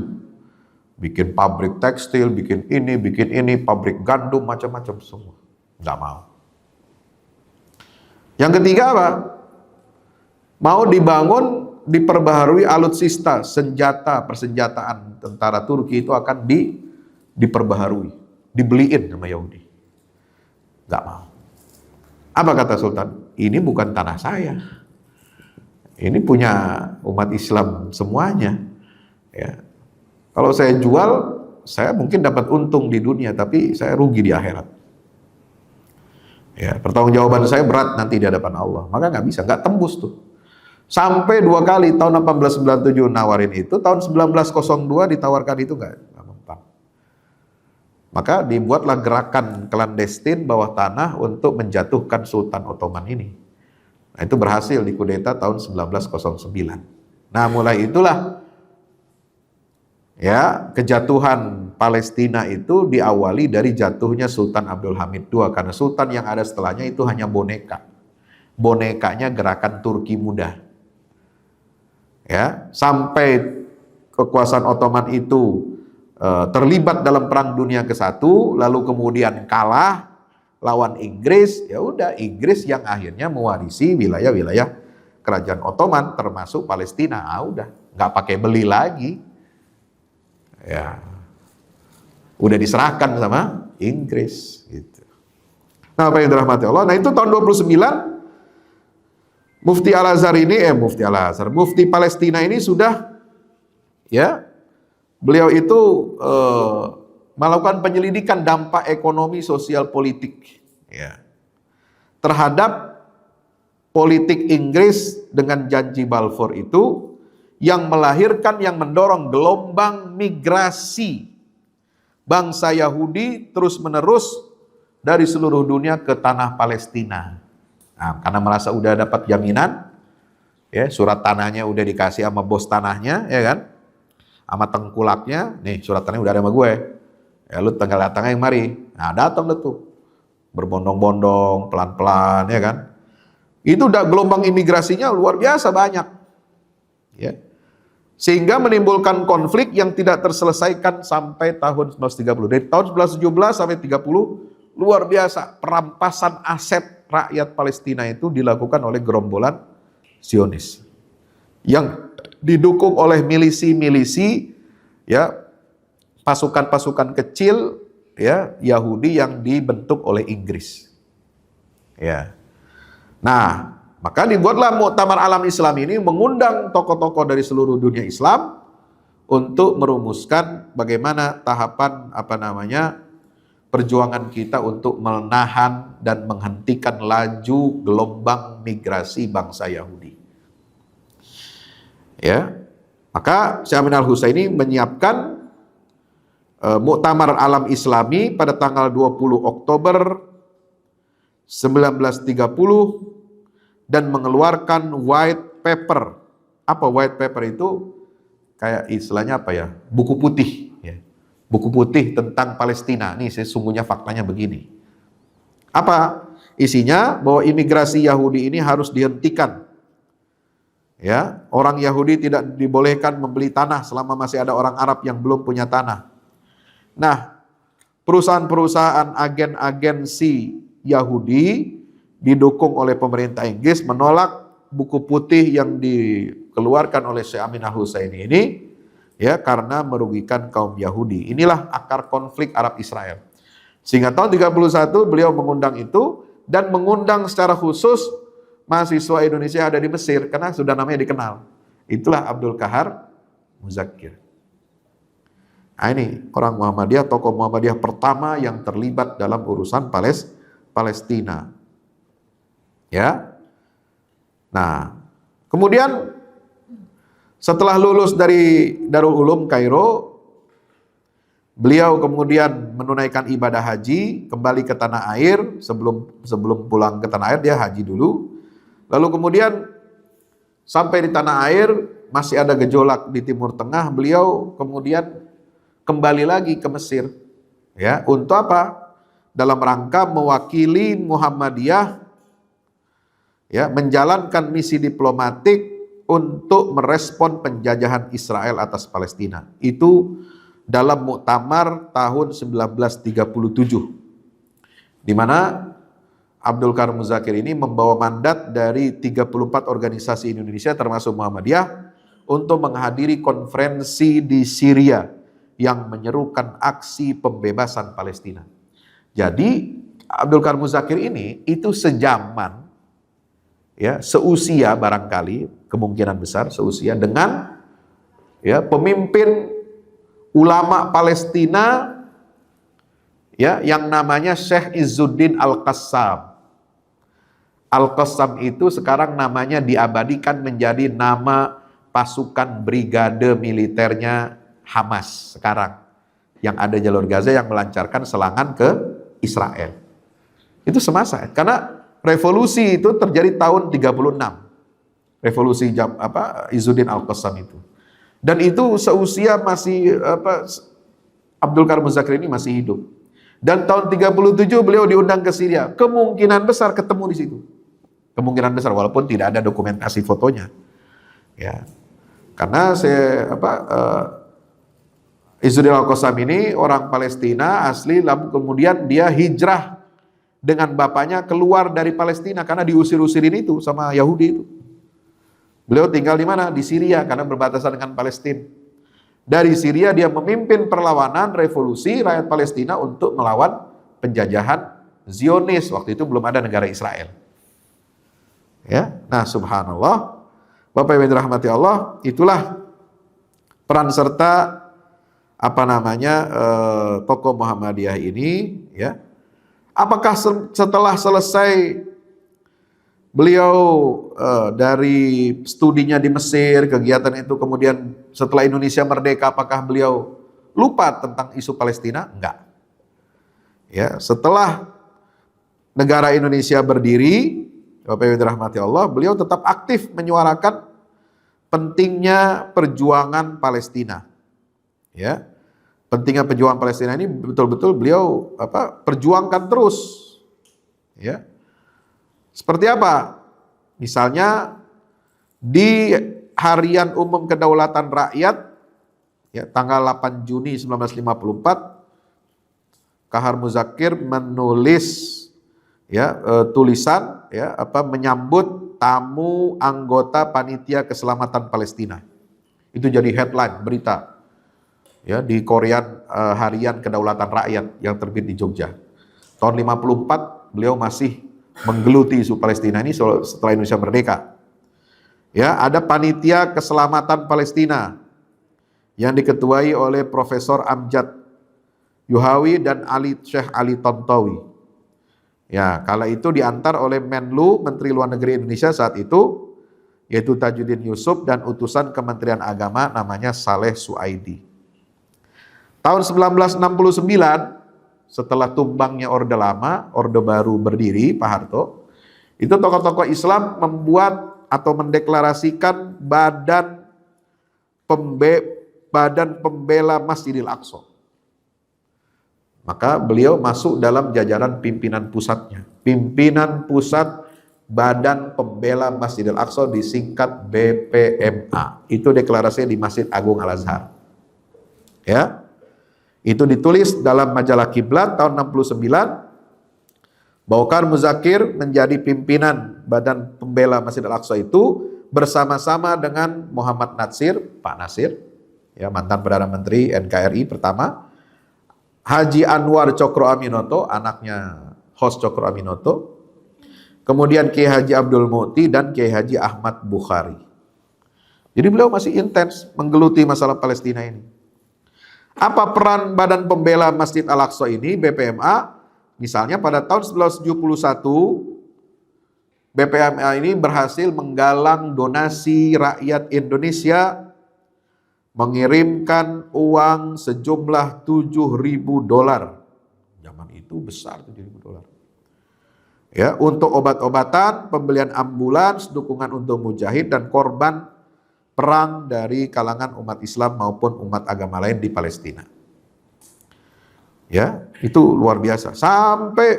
Bikin pabrik tekstil, bikin ini, pabrik gandum, macam-macam semua. Nggak mau. Yang ketiga apa? Mau dibangun, diperbaharui alutsista, senjata, persenjataan tentara Turki itu akan diperbaharui, dibeliin sama Yahudi. Nggak mau. Apa kata Sultan? Ini bukan tanah saya. Ini punya umat Islam semuanya. Ya. Kalau saya jual, saya mungkin dapat untung di dunia, tapi saya rugi di akhirat. Ya, pertanggungjawaban saya berat nanti di hadapan Allah. Maka nggak bisa, nggak tembus tuh. Sampai 2 kali, tahun 1897 nawarin itu, tahun 1902 ditawarkan itu nggak mempan. Maka dibuatlah gerakan klandestin bawah tanah untuk menjatuhkan Sultan Ottoman ini. Nah, itu berhasil dikudeta tahun 1909. Nah, mulai itulah ya, kejatuhan Palestina itu diawali dari jatuhnya Sultan Abdul Hamid II, karena sultan yang ada setelahnya itu hanya boneka. Bonekanya gerakan Turki muda. Ya, sampai kekuasaan Ottoman itu terlibat dalam Perang Dunia ke-1, lalu kemudian kalah lawan Inggris. Ya udah, Inggris yang akhirnya mewarisi wilayah-wilayah kerajaan Ottoman termasuk Palestina. Udah, nggak pakai beli lagi. Ya, udah diserahkan sama Inggris gitu. Nah, apa yang dirahmati Allah. Nah, itu tahun 29 Mufti Al-Azhar ini Mufti Palestina ini sudah ya beliau itu melakukan penyelidikan dampak ekonomi sosial politik ya, terhadap politik Inggris dengan janji Balfour itu, yang melahirkan, yang mendorong gelombang migrasi bangsa Yahudi terus-menerus dari seluruh dunia ke tanah Palestina. Nah, karena merasa udah dapat jaminan, ya, surat tanahnya udah dikasih sama bos tanahnya, ya kan, sama tengkulaknya, nih surat tanahnya udah ada sama gue, ya lu tinggal datang aja mari. Nah datang tuh, berbondong-bondong, pelan-pelan, ya kan. Itu udah gelombang imigrasinya luar biasa banyak, ya, sehingga menimbulkan konflik yang tidak terselesaikan sampai tahun 1930. Dari tahun 1917 sampai 30 luar biasa perampasan aset rakyat Palestina itu dilakukan oleh gerombolan Zionis yang didukung oleh milisi-milisi, ya, pasukan-pasukan kecil, ya, Yahudi yang dibentuk oleh Inggris. Ya. Nah, maka dibuatlah Muktamar Alam Islam ini, mengundang tokoh-tokoh dari seluruh dunia Islam untuk merumuskan bagaimana tahapan perjuangan kita untuk menahan dan menghentikan laju gelombang migrasi bangsa Yahudi. Ya, maka Syekh Amin Al-Husaini menyiapkan Muktamar Alam Islami pada tanggal 20 Oktober 1930 dan mengeluarkan white paper. Apa white paper itu? Kayak istilahnya apa ya? Buku putih. Ya. Buku putih tentang Palestina. Nih sesungguhnya faktanya begini. Apa isinya? Bahwa imigrasi Yahudi ini harus dihentikan. Ya, orang Yahudi tidak dibolehkan membeli tanah selama masih ada orang Arab yang belum punya tanah. Nah, perusahaan-perusahaan agen-agensi Yahudi didukung oleh pemerintah Inggris menolak buku putih yang dikeluarkan oleh Syekh Amin Al-Husaini ini, ya, karena merugikan kaum Yahudi. Inilah akar konflik Arab Israel. Sehingga tahun 31 beliau mengundang itu, dan mengundang secara khusus mahasiswa Indonesia yang ada di Mesir, karena sudah namanya dikenal. Itulah Abdul Qahar Muzakir. Nah, ini orang Muhammadiyah, tokoh Muhammadiyah pertama yang terlibat dalam urusan Palestina. Ya. Nah, kemudian setelah lulus dari Darul Ulum Kairo, beliau kemudian menunaikan ibadah haji, kembali ke tanah air. Sebelum pulang ke tanah air dia haji dulu. Lalu kemudian sampai di tanah air masih ada gejolak di Timur Tengah, beliau kemudian kembali lagi ke Mesir, ya, untuk apa? Dalam rangka mewakili Muhammadiyah, ya, menjalankan misi diplomatik untuk merespon penjajahan Israel atas Palestina. Itu dalam muktamar tahun 1937, di mana Abdul Qahar Muzakir ini membawa mandat dari 34 organisasi Indonesia termasuk Muhammadiyah untuk menghadiri konferensi di Syria yang menyerukan aksi pembebasan Palestina. Jadi Abdul Qahar Muzakir ini itu sejaman, ya, seusia barangkali, kemungkinan besar seusia dengan, ya, pemimpin ulama Palestina, ya, yang namanya Syekh Izzuddin Al-Qassam. Al-Qassam itu sekarang namanya diabadikan menjadi nama pasukan brigade militernya Hamas sekarang, yang ada jalur Gaza yang melancarkan serangan ke Israel. Itu semasa, karena revolusi itu terjadi tahun 36. Revolusi Izzuddin Al-Qassam itu. Dan itu seusia masih Abdul Qahar Muzakir ini masih hidup. Dan tahun 37 beliau diundang ke Syria. Kemungkinan besar ketemu di situ. Kemungkinan besar, walaupun tidak ada dokumentasi fotonya. Ya. Karena Izzuddin Al-Qassam ini orang Palestina asli, lalu kemudian dia hijrah dengan bapaknya keluar dari Palestina karena diusir-usirin itu sama Yahudi itu. Beliau tinggal di mana? Di Syria karena berbatasan dengan Palestina. Dari Syria dia memimpin perlawanan revolusi rakyat Palestina untuk melawan penjajahan Zionis. Waktu itu belum ada negara Israel. Ya, nah subhanallah, Bapak Ibu yang dirahmati Allah, itulah peran serta tokoh Muhammadiyah ini, ya. Apakah setelah selesai beliau dari studinya di Mesir, kegiatan itu, kemudian setelah Indonesia merdeka, apakah beliau lupa tentang isu Palestina? Enggak. Ya, setelah negara Indonesia berdiri, Bapak Ibu dirahmati Allah, beliau tetap aktif menyuarakan pentingnya perjuangan Palestina. Ya. Pentingnya perjuangan Palestina ini betul-betul beliau perjuangkan terus. Ya. Seperti apa? Misalnya di Harian Umum Kedaulatan Rakyat, ya, tanggal 8 Juni 1954, Kahar Muzakir menulis, ya, tulisan, ya, menyambut tamu anggota Panitia Keselamatan Palestina. Itu jadi headline berita, ya, di Korean Harian Kedaulatan Rakyat yang terbit di Jogja. Tahun 54 beliau masih menggeluti isu Palestina ini setelah Indonesia merdeka. Ya, ada Panitia Keselamatan Palestina yang diketuai oleh Profesor Amjad Yuhawi dan Syekh Ali Tontowi. Ya, kala itu diantar oleh Menlu, Menteri Luar Negeri Indonesia saat itu, yaitu Tajuddin Yusuf, dan utusan Kementerian Agama namanya Saleh Suaidi. Tahun 1969, setelah tumbangnya Orde Lama, Orde Baru berdiri, Pak Harto, itu tokoh-tokoh Islam membuat atau mendeklarasikan Badan Pembela Masjidil Aqsa. Maka beliau masuk dalam jajaran pimpinan pusatnya. Pimpinan Pusat Badan Pembela Masjidil Aqsa, disingkat BPMA. Itu deklarasinya di Masjid Agung Al-Azhar. Ya. Itu ditulis dalam majalah Kiblat tahun 69. bahwa Kahar Muzakir menjadi pimpinan Badan Pembela Masjidil Aqsa itu bersama-sama dengan Muhammad Natsir, Pak Nasir, ya, mantan Perdana Menteri NKRI pertama, Haji Anwar Cokro Aminoto, anaknya Hos Cokro Aminoto, kemudian Kiai Haji Abdul Mu'ti dan Kiai Haji Ahmad Bukhari. Jadi beliau masih intens menggeluti masalah Palestina ini. Apa peran Badan Pembela Masjid Al-Aqsa ini, BPMA? Misalnya pada tahun 1971, BPMA ini berhasil menggalang donasi rakyat Indonesia, mengirimkan uang sejumlah $7.000. Zaman itu besar, $7.000. Ya, untuk obat-obatan, pembelian ambulans, dukungan untuk mujahid dan korban perang dari kalangan umat Islam maupun umat agama lain di Palestina. Ya, itu luar biasa. Sampai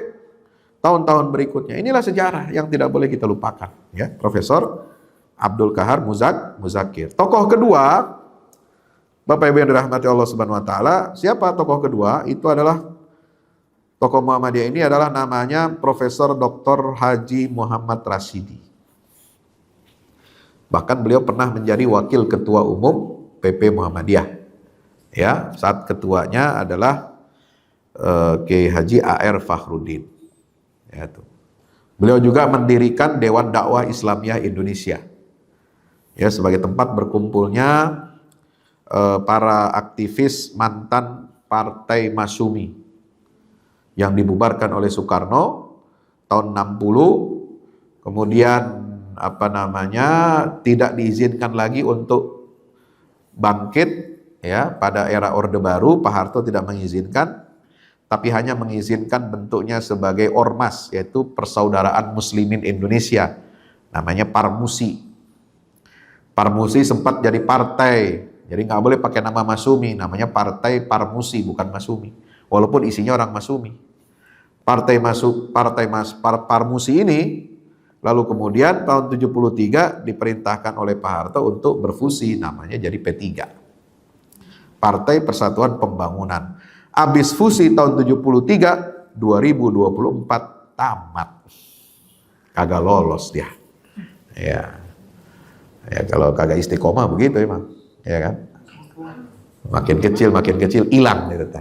tahun-tahun berikutnya. Inilah sejarah yang tidak boleh kita lupakan. Ya, Profesor Abdul Kahar Muzakir. Tokoh kedua, Bapak Ibu yang dirahmati Allah Subhanahu wa taala, siapa tokoh kedua? Itu adalah tokoh Muhammadiyah ini adalah namanya Profesor Dr. Haji Muhammad Rasidi. Bahkan beliau pernah menjadi wakil ketua umum PP Muhammadiyah. Ya, saat ketuanya adalah Kiai Haji A.R. Fakhruddin. Ya, tuh. Beliau juga mendirikan Dewan Dakwah Islamiyah Indonesia. Ya, sebagai tempat berkumpulnya para aktivis mantan Partai Masyumi yang dibubarkan oleh Soekarno tahun 60, kemudian tidak diizinkan lagi untuk bangkit, ya, pada era Orde Baru. Pak Harto tidak mengizinkan, tapi hanya mengizinkan bentuknya sebagai ormas, yaitu Persaudaraan Muslimin Indonesia, namanya Parmusi. Parmusi sempat jadi partai, jadi nggak boleh pakai nama Masyumi, namanya Partai Parmusi, bukan Masyumi, walaupun isinya orang Masyumi. Parmusi ini lalu kemudian tahun 73 diperintahkan oleh Pak Harto untuk berfusi, namanya jadi P3, Partai Persatuan Pembangunan. Habis fusi tahun 73, 2024 tamat, kagak lolos dia. Ya, kalau kagak istiqomah begitu emang, ya kan? Makin kecil hilang gitu.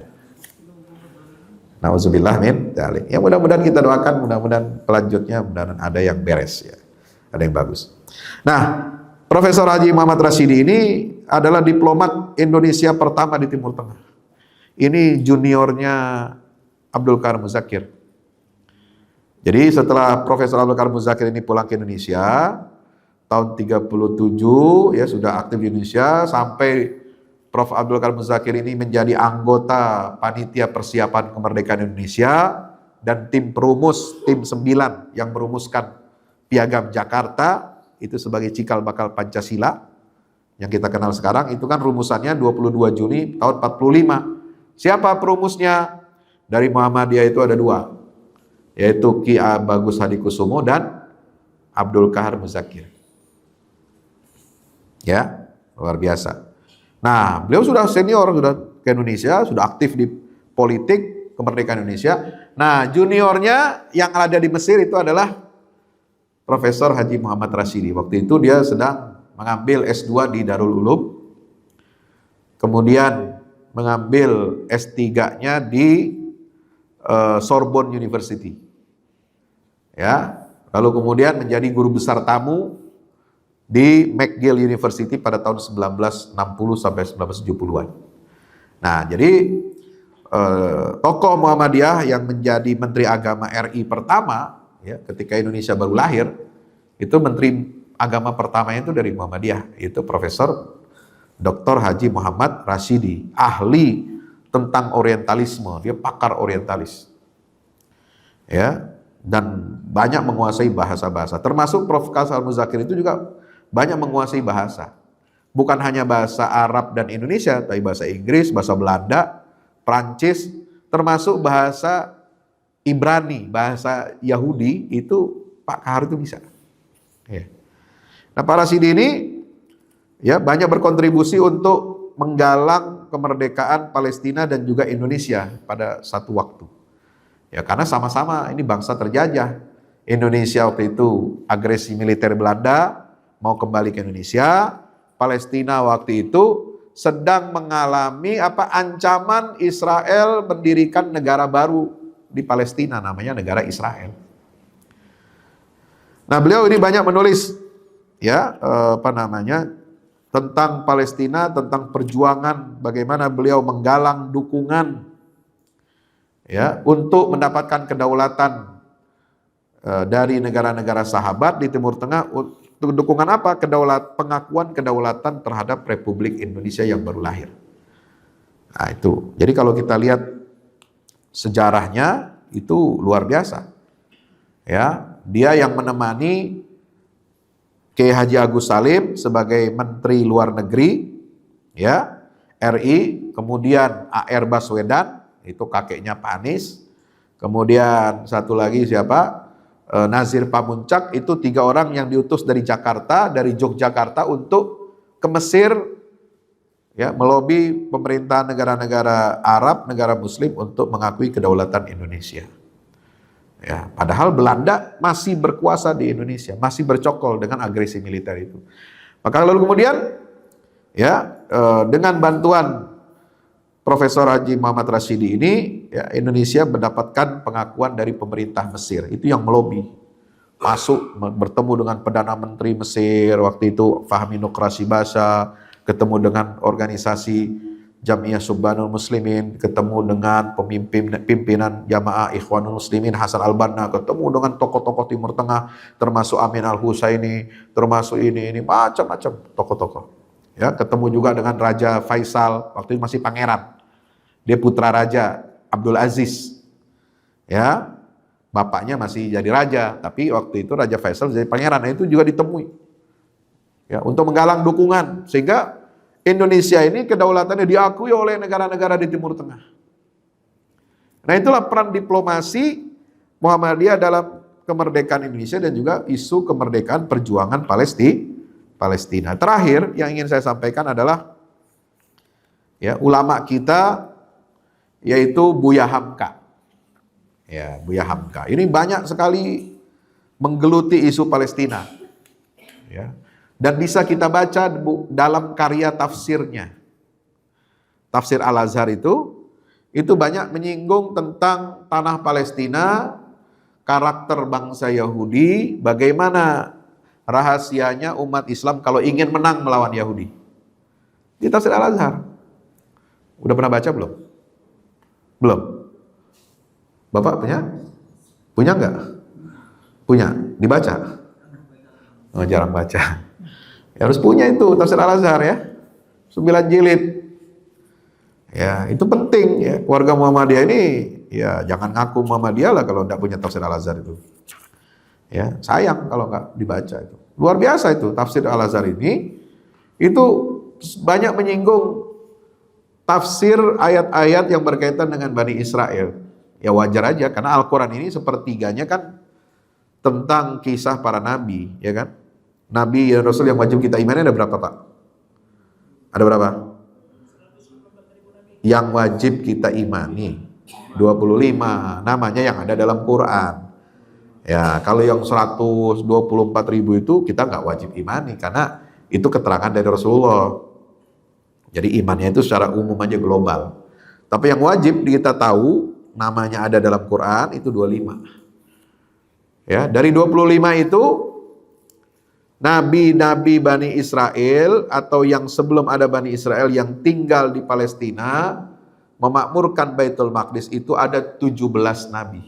Nauzubillah min dzalik. Ya, mudah-mudahan kita doakan, mudah-mudahan pelanjutnya mudah-mudahan ada yang beres, ya. Ada yang bagus. Nah, Profesor Haji Muhammad Rasidi ini adalah diplomat Indonesia pertama di Timur Tengah. Ini juniornya Abdul Qadir Muzakir. Jadi setelah Profesor Abdul Qadir Muzakir ini pulang ke Indonesia tahun 37, ya sudah aktif di Indonesia, sampai Prof. Abdul Qadir Muzakir ini menjadi anggota panitia persiapan kemerdekaan Indonesia dan tim perumus, tim 9 yang merumuskan Piagam Jakarta, itu sebagai cikal bakal Pancasila yang kita kenal sekarang. Itu kan rumusannya 22 Juni tahun 45. Siapa perumusnya? Dari Muhammadiyah itu ada 2, yaitu Ki Bagus Hadikusumo dan Abdul Qadir Muzakir. Ya, luar biasa. Nah, beliau sudah senior, sudah ke Indonesia, sudah aktif di politik kemerdekaan Indonesia. Nah, juniornya yang ada di Mesir itu adalah Profesor Haji Muhammad Rashidi. Waktu itu dia sedang mengambil S2 di Darul Ulum, kemudian mengambil S3-nya di Sorbonne University. Ya, lalu kemudian menjadi guru besar tamu di McGill University pada tahun 1960 sampai 1970-an. Nah, jadi tokoh Muhammadiyah yang menjadi Menteri Agama RI pertama, ya, ketika Indonesia baru lahir, itu Menteri Agama pertamanya itu dari Muhammadiyah, itu Profesor Dr. Haji Muhammad Rashidi, ahli tentang orientalisme, dia pakar orientalis. Ya, dan banyak menguasai bahasa-bahasa, termasuk Prof. Qadir Muzakir itu juga banyak menguasai bahasa. Bukan hanya bahasa Arab dan Indonesia, tapi bahasa Inggris, bahasa Belanda, Prancis, termasuk bahasa Ibrani, bahasa Yahudi, itu Pak Kahar itu bisa. Ya. Nah, Pak Rashidi ini ya banyak berkontribusi untuk menggalang kemerdekaan Palestina dan juga Indonesia pada satu waktu. Ya, karena sama-sama ini bangsa terjajah. Indonesia waktu itu agresi militer Belanda, mau kembali ke Indonesia. Palestina waktu itu sedang mengalami ancaman Israel mendirikan negara baru di Palestina, namanya negara Israel. Nah, beliau ini banyak menulis ya tentang Palestina, tentang perjuangan, bagaimana beliau menggalang dukungan ya untuk mendapatkan kedaulatan dari negara-negara sahabat di Timur Tengah. Untuk dukungan apa? Pengakuan kedaulatan terhadap Republik Indonesia yang baru lahir. Nah, itu. Jadi kalau kita lihat sejarahnya itu luar biasa. Ya, dia yang menemani Kiai Haji Agus Salim sebagai Menteri Luar Negeri ya RI, kemudian AR Baswedan, itu kakeknya Pak Anies, kemudian satu lagi siapa? Nazir Pamuncak, itu 3 orang yang diutus dari Jakarta, dari Yogyakarta untuk ke Mesir ya, melobi pemerintah negara-negara Arab, negara Muslim untuk mengakui kedaulatan Indonesia. Ya, padahal Belanda masih berkuasa di Indonesia, masih bercokol dengan agresi militer itu. Maka lalu kemudian ya dengan bantuan Profesor Haji Muhammad Rashidi ini, ya, Indonesia mendapatkan pengakuan dari pemerintah Mesir. Itu yang melobi. Masuk, bertemu dengan Perdana Menteri Mesir, waktu itu Fahmi Nurasi Bashar, ketemu dengan organisasi Jamiyah Subhanul Muslimin, ketemu dengan pimpinan Jamaah Ikhwanul Muslimin Hasan Al-Banna, ketemu dengan tokoh-tokoh Timur Tengah, termasuk Amin Al-Husaini, termasuk ini macam-macam tokoh-tokoh. Ya, ketemu juga dengan Raja Faisal, waktu itu masih pangeran. Dia putra Raja Abdul Aziz. Ya, bapaknya masih jadi raja, tapi waktu itu Raja Faisal jadi pangeran. Nah, itu juga ditemui. Ya, untuk menggalang dukungan sehingga Indonesia ini kedaulatannya diakui oleh negara-negara di Timur Tengah. Nah, itulah peran diplomasi Muhammadiyah dalam kemerdekaan Indonesia dan juga isu kemerdekaan perjuangan Palestina. Terakhir yang ingin saya sampaikan adalah ya, ulama kita yaitu Buya Hamka. Ya, Buya Hamka. Ini banyak sekali menggeluti isu Palestina. Ya. Dan bisa kita baca dalam karya tafsirnya. Tafsir Al-Azhar itu banyak menyinggung tentang tanah Palestina, karakter bangsa Yahudi, bagaimana rahasianya umat Islam kalau ingin menang melawan Yahudi. Di tafsir Al-Azhar. Udah pernah baca belum? Belum? Bapak punya? Punya nggak? Punya? Dibaca? Oh, jarang baca. Ya, harus punya itu tafsir Al-Azhar ya. 9 jilid. Ya, itu penting ya. Warga Muhammadiyah ini ya jangan ngaku Muhammadiyah lah kalau nggak punya tafsir Al-Azhar itu. Ya, sayang kalau nggak dibaca itu. Luar biasa itu tafsir Al-Azhar ini. Itu banyak menyinggung tafsir ayat-ayat yang berkaitan dengan Bani Israel. Ya wajar aja karena Al-Quran ini sepertiganya kan tentang kisah para nabi, ya kan? Nabi dan Rasul yang wajib kita imani ada berapa, Pak? Ada berapa? Yang wajib kita imani 25 namanya yang ada dalam Quran. Ya, kalau yang 124.000 itu kita nggak wajib imani karena itu keterangan dari Rasulullah. Jadi imannya itu secara umum aja global. Tapi yang wajib kita tahu namanya ada dalam Quran itu 25. Ya, dari 25 itu nabi-nabi Bani Israel atau yang sebelum ada Bani Israel yang tinggal di Palestina memakmurkan Baitul Maqdis itu ada 17 nabi.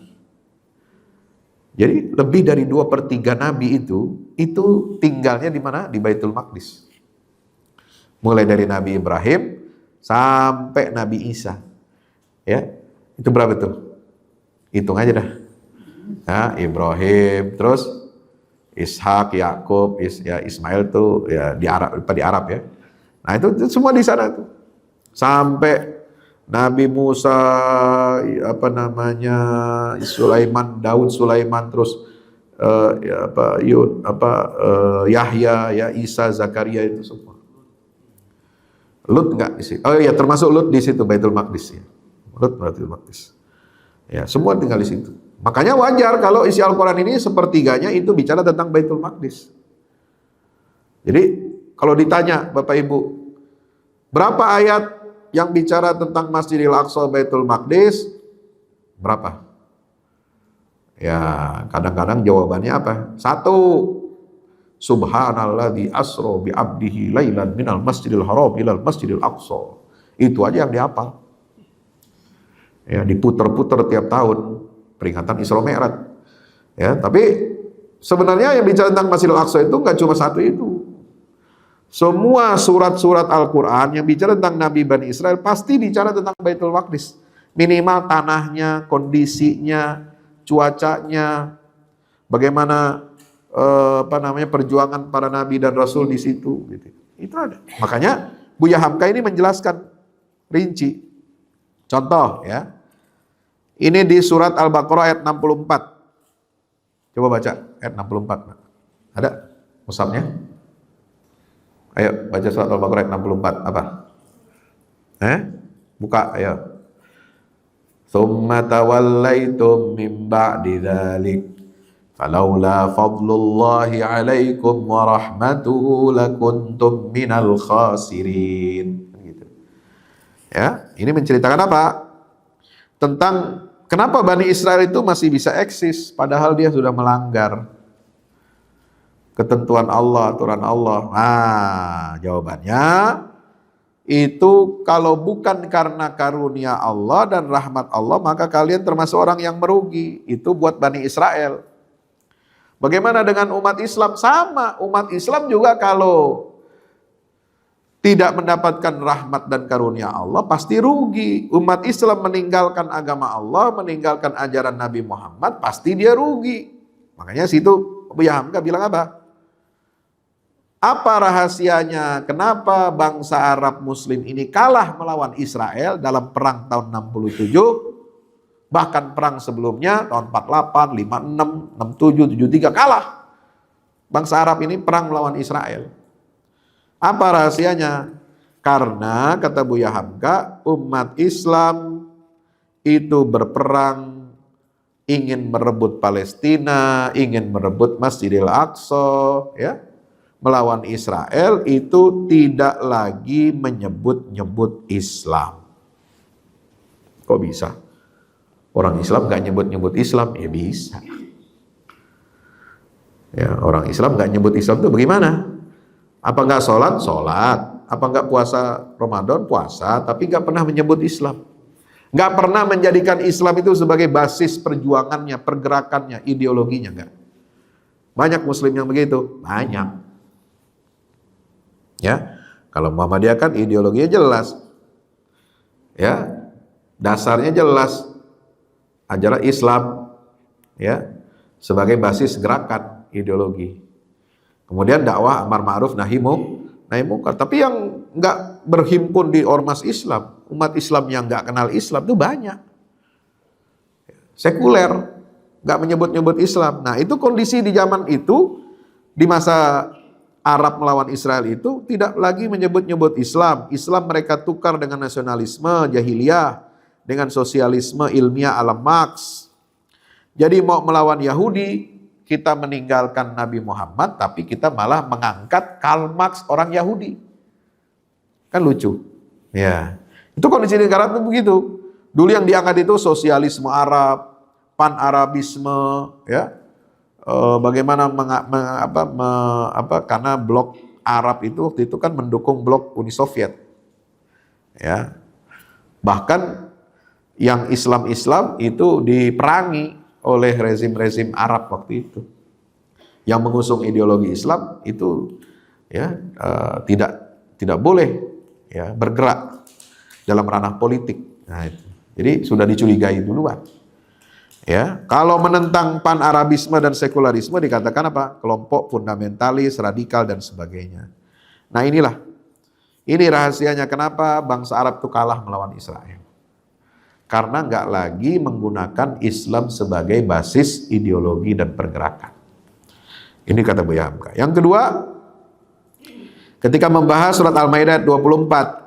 Jadi lebih dari 2/3 nabi itu tinggalnya di mana? Di Baitul Maqdis. Mulai dari Nabi Ibrahim sampai Nabi Isa. Ya, itu berapa tuh? Hitung aja dah. Nah, Ibrahim, terus Ishak, Yakub, Ismail tuh ya di Arab ya. Nah itu semua di sana tuh. Sampai Nabi Musa, Sulaiman, Daud, Sulaiman, terus Yahya, ya Isa, Zakaria itu semua. Lut enggak di situ? Oh iya, termasuk Lut di situ Baitul Maqdis ya. Lut Baitul Maqdis. Ya, semua tinggal di situ. Makanya wajar kalau isi Al-Quran ini sepertiganya itu bicara tentang Baitul Maqdis. Jadi kalau ditanya Bapak Ibu, berapa ayat yang bicara tentang Masjidil Aqsa Baitul Maqdis? Berapa? Ya kadang-kadang jawabannya apa? 1. Subhanalladzi asra bi 'abdihi lailan minal masjidil haram ilal masjidil aqsa. Itu aja yang dihafal. Ya diputer-puter tiap tahun. Peringatan Isra Mi'raj. Ya, tapi sebenarnya yang bicara tentang Masjidil Aqsa itu enggak cuma satu itu. Semua surat-surat Al-Qur'an yang bicara tentang Nabi Bani Israel pasti bicara tentang Baitul Maqdis. Minimal tanahnya, kondisinya, cuacanya, bagaimana perjuangan para nabi dan rasul di situ gitu. Itu ada. Makanya Buya Hamka ini menjelaskan rinci. Contoh ya. Ini di surat Al-Baqarah ayat 64. Coba baca ayat 64. Ada mushafnya? Ayo baca surat Al-Baqarah ayat 64. Apa? Buka ayo. Tsumma tawallaitum min ba'di dzalik falaula fadlullahi 'alaikum wa rahmatuhu lakuntum minal khasirin. Gitu. Ya, ini menceritakan apa? Tentang kenapa Bani Israel itu masih bisa eksis padahal dia sudah melanggar ketentuan Allah, aturan Allah. Nah, jawabannya itu kalau bukan karena karunia Allah dan rahmat Allah, maka kalian termasuk orang yang merugi. Itu buat Bani Israel. Bagaimana dengan umat Islam? Sama, umat Islam juga kalau tidak mendapatkan rahmat dan karunia Allah pasti rugi. Umat Islam meninggalkan agama Allah, meninggalkan ajaran Nabi Muhammad, pasti dia rugi. Makanya situ Buya Hamka bilang apa? Apa rahasianya? Kenapa bangsa Arab Muslim ini kalah melawan Israel dalam perang tahun 67? Bahkan perang sebelumnya tahun 48, 56, 67, 73 kalah. Bangsa Arab ini perang melawan Israel. Apa rahasianya? Karena kata Buya Hamka, umat Islam itu berperang ingin merebut Palestina, ingin merebut Masjidil Aqsa, ya, melawan Israel itu tidak lagi menyebut-nyebut Islam. Kok bisa? Orang Islam nggak nyebut-nyebut Islam? Ya bisa. Ya, orang Islam nggak nyebut Islam itu bagaimana? Apa nggak sholat? Sholat. Apa enggak puasa Ramadan? Puasa, tapi enggak pernah menyebut Islam. Enggak pernah menjadikan Islam itu sebagai basis perjuangannya, pergerakannya, ideologinya, enggak. Banyak Muslim yang begitu, banyak. Ya, kalau Muhammadiyah kan ideologinya jelas, ya, dasarnya jelas, ajaran Islam, ya, sebagai basis gerakan ideologi. Kemudian dakwah amar ma'ruf nahi munkar. Tapi yang nggak berhimpun di ormas Islam, umat Islam yang nggak kenal Islam itu banyak. Sekuler, nggak menyebut-nyebut Islam. Nah itu kondisi di zaman itu, di masa Arab melawan Israel itu tidak lagi menyebut-nyebut Islam. Islam mereka tukar dengan nasionalisme, jahiliyah, dengan sosialisme ilmiah ala Marx. Jadi mau melawan Yahudi, kita meninggalkan Nabi Muhammad, tapi kita malah mengangkat Karl Marx orang Yahudi. Kan lucu. Ya, itu kondisi negara itu begitu. Dulu yang diangkat itu sosialisme Arab, pan-Arabisme, ya. Bagaimana karena blok Arab itu waktu itu kan mendukung blok Uni Soviet. Ya. Bahkan yang Islam itu diperangi oleh rezim-rezim Arab waktu itu. Yang mengusung ideologi Islam itu ya tidak boleh ya bergerak dalam ranah politik. Nah, itu. Jadi sudah dicurigai duluan. Ya, kalau menentang pan-Arabisme dan sekularisme dikatakan apa? Kelompok fundamentalis, radikal dan sebagainya. Nah, ini rahasianya kenapa bangsa Arab itu kalah melawan Israel. Karena nggak lagi menggunakan Islam sebagai basis ideologi dan pergerakan. Ini kata Buya Hamka. Yang kedua, ketika membahas surat Al-Maidah 24,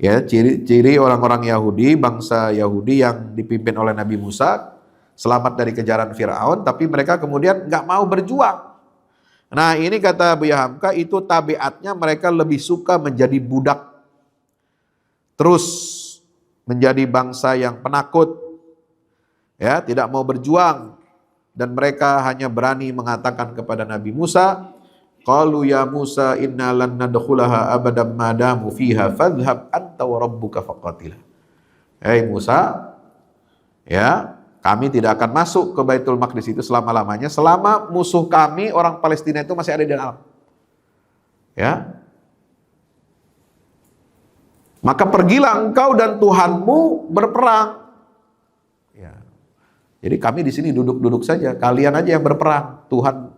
ya, ciri-ciri orang-orang Yahudi, bangsa Yahudi yang dipimpin oleh Nabi Musa, selamat dari kejaran Fir'aun, tapi mereka kemudian nggak mau berjuang. Nah ini kata Buya Hamka, itu tabiatnya mereka lebih suka menjadi budak. Terus menjadi bangsa yang penakut, ya, tidak mau berjuang. Dan mereka hanya berani mengatakan kepada Nabi Musa, qalu ya Musa inna lan nadkhulaha abadan madamu fiha fadhhab anta wa rabbuka faqatila. Hei Musa, ya, kami tidak akan masuk ke Baitul Maqdis itu selama-lamanya selama musuh kami orang Palestina itu masih ada di dalam. Ya. Maka pergilah engkau dan Tuhanmu berperang. Ya. Jadi kami di sini duduk-duduk saja, kalian aja yang berperang. Tuhan,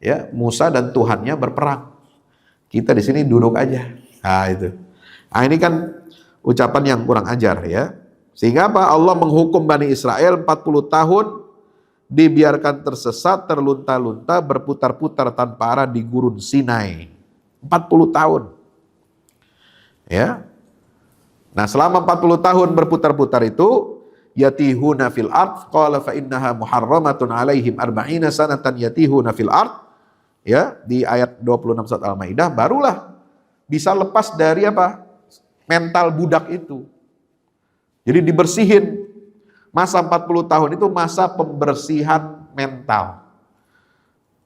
ya, Musa dan Tuhannya berperang. Kita di sini duduk aja. Nah itu. Nah ini kan ucapan yang kurang ajar, ya. Sehingga apa? Allah menghukum Bani Israel 40 tahun dibiarkan tersesat, terlunta-lunta, berputar-putar tanpa arah di gurun Sinai. 40 tahun. Ya. Nah, selama 40 tahun berputar-putar itu yatihuna fil ard qala fa innaha muharramatun alaihim arba'ina sanatan yatihuna fil ard. Ya, di ayat 26 surat Al-Maidah barulah bisa lepas dari apa? Mental budak itu. Jadi dibersihin. Masa 40 tahun itu masa pembersihan mental.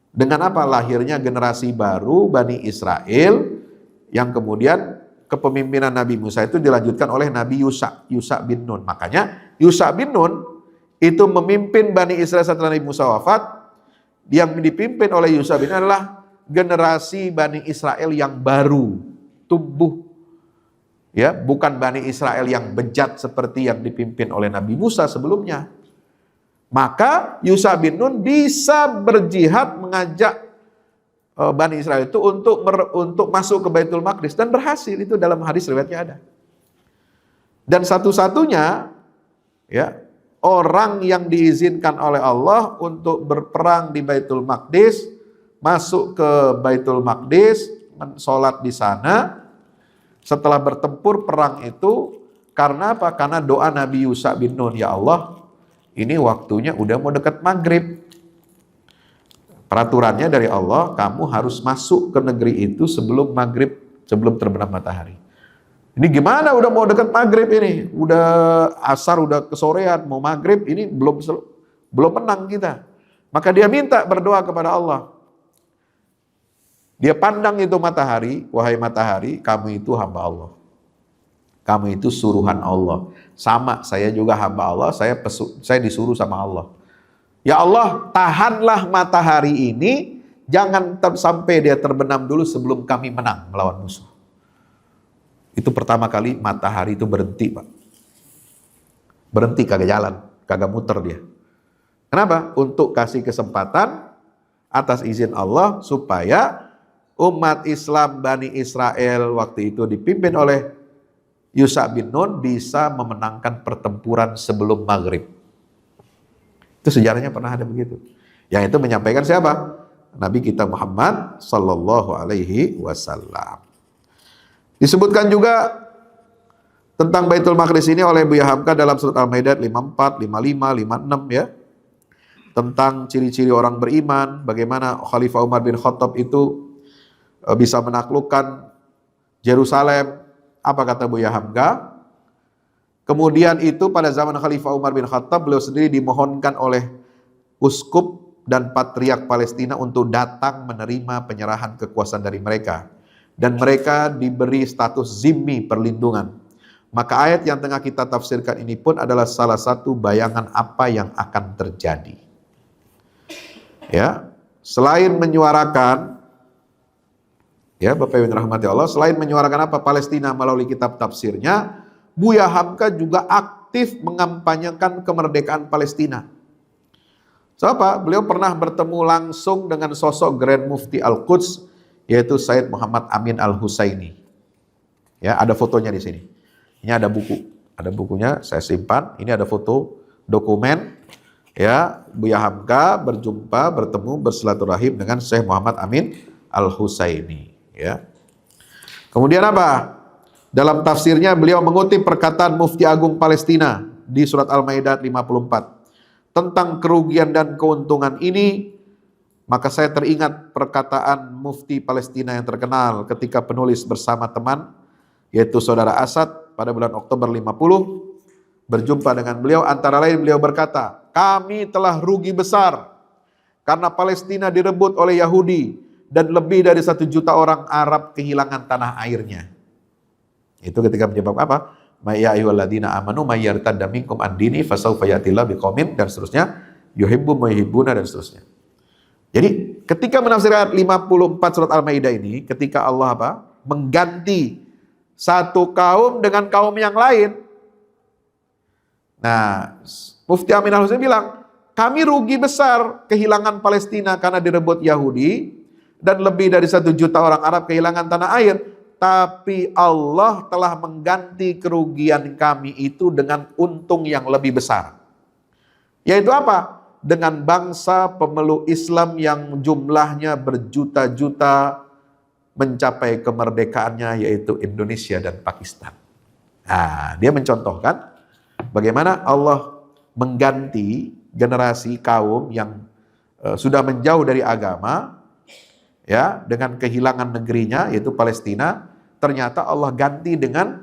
Dengan apa? Lahirnya generasi baru Bani Israel yang kemudian kepemimpinan Nabi Musa itu dilanjutkan oleh Nabi Yusha bin Nun. Makanya Yusha bin Nun itu memimpin Bani Israel setelah Nabi Musa wafat. Yang dipimpin oleh Yusha bin Nun adalah generasi Bani Israel yang baru tumbuh. Ya, bukan Bani Israel yang bejat seperti yang dipimpin oleh Nabi Musa sebelumnya. Maka Yusha bin Nun bisa berjihad mengajak Bani Israel itu untuk masuk ke Baitul Maqdis dan berhasil. Itu dalam hadis riwayatnya ada. Dan satu-satunya ya orang yang diizinkan oleh Allah untuk berperang di Baitul Maqdis, masuk ke Baitul Maqdis, sholat di sana. Setelah bertempur perang itu karena apa? Karena doa Nabi Yusha bin Nun, ya Allah, ini waktunya udah mau dekat maghrib. Peraturannya dari Allah, kamu harus masuk ke negeri itu sebelum maghrib, sebelum terbenam matahari. Ini gimana udah mau dekat maghrib ini? Udah asar, udah kesorean, mau maghrib, ini belum menang kita. Maka dia minta berdoa kepada Allah. Dia pandang itu matahari, wahai matahari, kamu itu hamba Allah. Kamu itu suruhan Allah. Sama, saya juga hamba Allah, saya disuruh sama Allah. Ya Allah, tahanlah matahari ini, jangan sampai dia terbenam dulu sebelum kami menang melawan musuh. Itu pertama kali matahari itu berhenti, Pak. Berhenti, kagak jalan, kagak muter dia. Kenapa? Untuk kasih kesempatan atas izin Allah supaya umat Islam Bani Israel waktu itu dipimpin oleh Yusha bin Nun bisa memenangkan pertempuran sebelum maghrib. Itu sejarahnya pernah ada begitu. Yang itu menyampaikan siapa? Nabi kita Muhammad Sallallahu Alaihi Wasallam. Disebutkan juga tentang Baitul Maqdis ini oleh Buya Hamka dalam surat Al-Maidah 54, 55, 56 ya. Tentang ciri-ciri orang beriman, bagaimana Khalifah Umar bin Khattab itu bisa menaklukkan Yerusalem. Apa kata Buya Hamka? Kemudian itu pada zaman Khalifah Umar bin Khattab, beliau sendiri dimohonkan oleh uskup dan patriark Palestina untuk datang menerima penyerahan kekuasaan dari mereka. Dan mereka diberi status zimmi, perlindungan. Maka ayat yang tengah kita tafsirkan ini pun adalah salah satu bayangan apa yang akan terjadi. Ya, selain menyuarakan, ya Bapak Ibu rahmati Allah, selain menyuarakan apa Palestina melalui kitab tafsirnya, Buya Hamka juga aktif mengampanyekan kemerdekaan Palestina. Siapa? Beliau pernah bertemu langsung dengan sosok Grand Mufti Al-Quds, yaitu Said Muhammad Amin Al-Husaini. Ya, ada fotonya di sini. Ini ada buku, ada bukunya saya simpan. Ini ada foto dokumen. Ya, Buya Hamka bertemu, bersilaturahim dengan Syekh Muhammad Amin Al-Husaini. Ya. Kemudian apa? Dalam tafsirnya beliau mengutip perkataan Mufti Agung Palestina di surat Al-Maidah 54 tentang kerugian dan keuntungan ini. Maka saya teringat perkataan Mufti Palestina yang terkenal ketika penulis bersama teman, yaitu Saudara Asad, pada bulan Oktober 50 berjumpa dengan beliau. Antara lain beliau berkata, kami telah rugi besar karena Palestina direbut oleh Yahudi dan lebih dari 1 juta orang Arab kehilangan tanah airnya. Itu ketika menyebabkan apa? Ya ayyuhalladzina amanu may yartadda minkum an dini fasawfa ya'tillahu biqaumin, dan seterusnya, yuhibbu wa yuhibbuna, dan seterusnya. Jadi ketika menafsirkan 54 surat Al-Maidah ini, ketika Allah apa? Mengganti satu kaum dengan kaum yang lain. Nah, Mufti Amin Al-Husaini bilang, kami rugi besar kehilangan Palestina karena direbut Yahudi dan lebih dari 1 juta orang Arab kehilangan tanah air. Tapi Allah telah mengganti kerugian kami itu dengan untung yang lebih besar. Yaitu apa? Dengan bangsa pemeluk Islam yang jumlahnya berjuta-juta mencapai kemerdekaannya, yaitu Indonesia dan Pakistan. Nah, dia mencontohkan bagaimana Allah mengganti generasi kaum yang sudah menjauh dari agama, ya, dengan kehilangan negerinya, yaitu Palestina. Ternyata Allah ganti dengan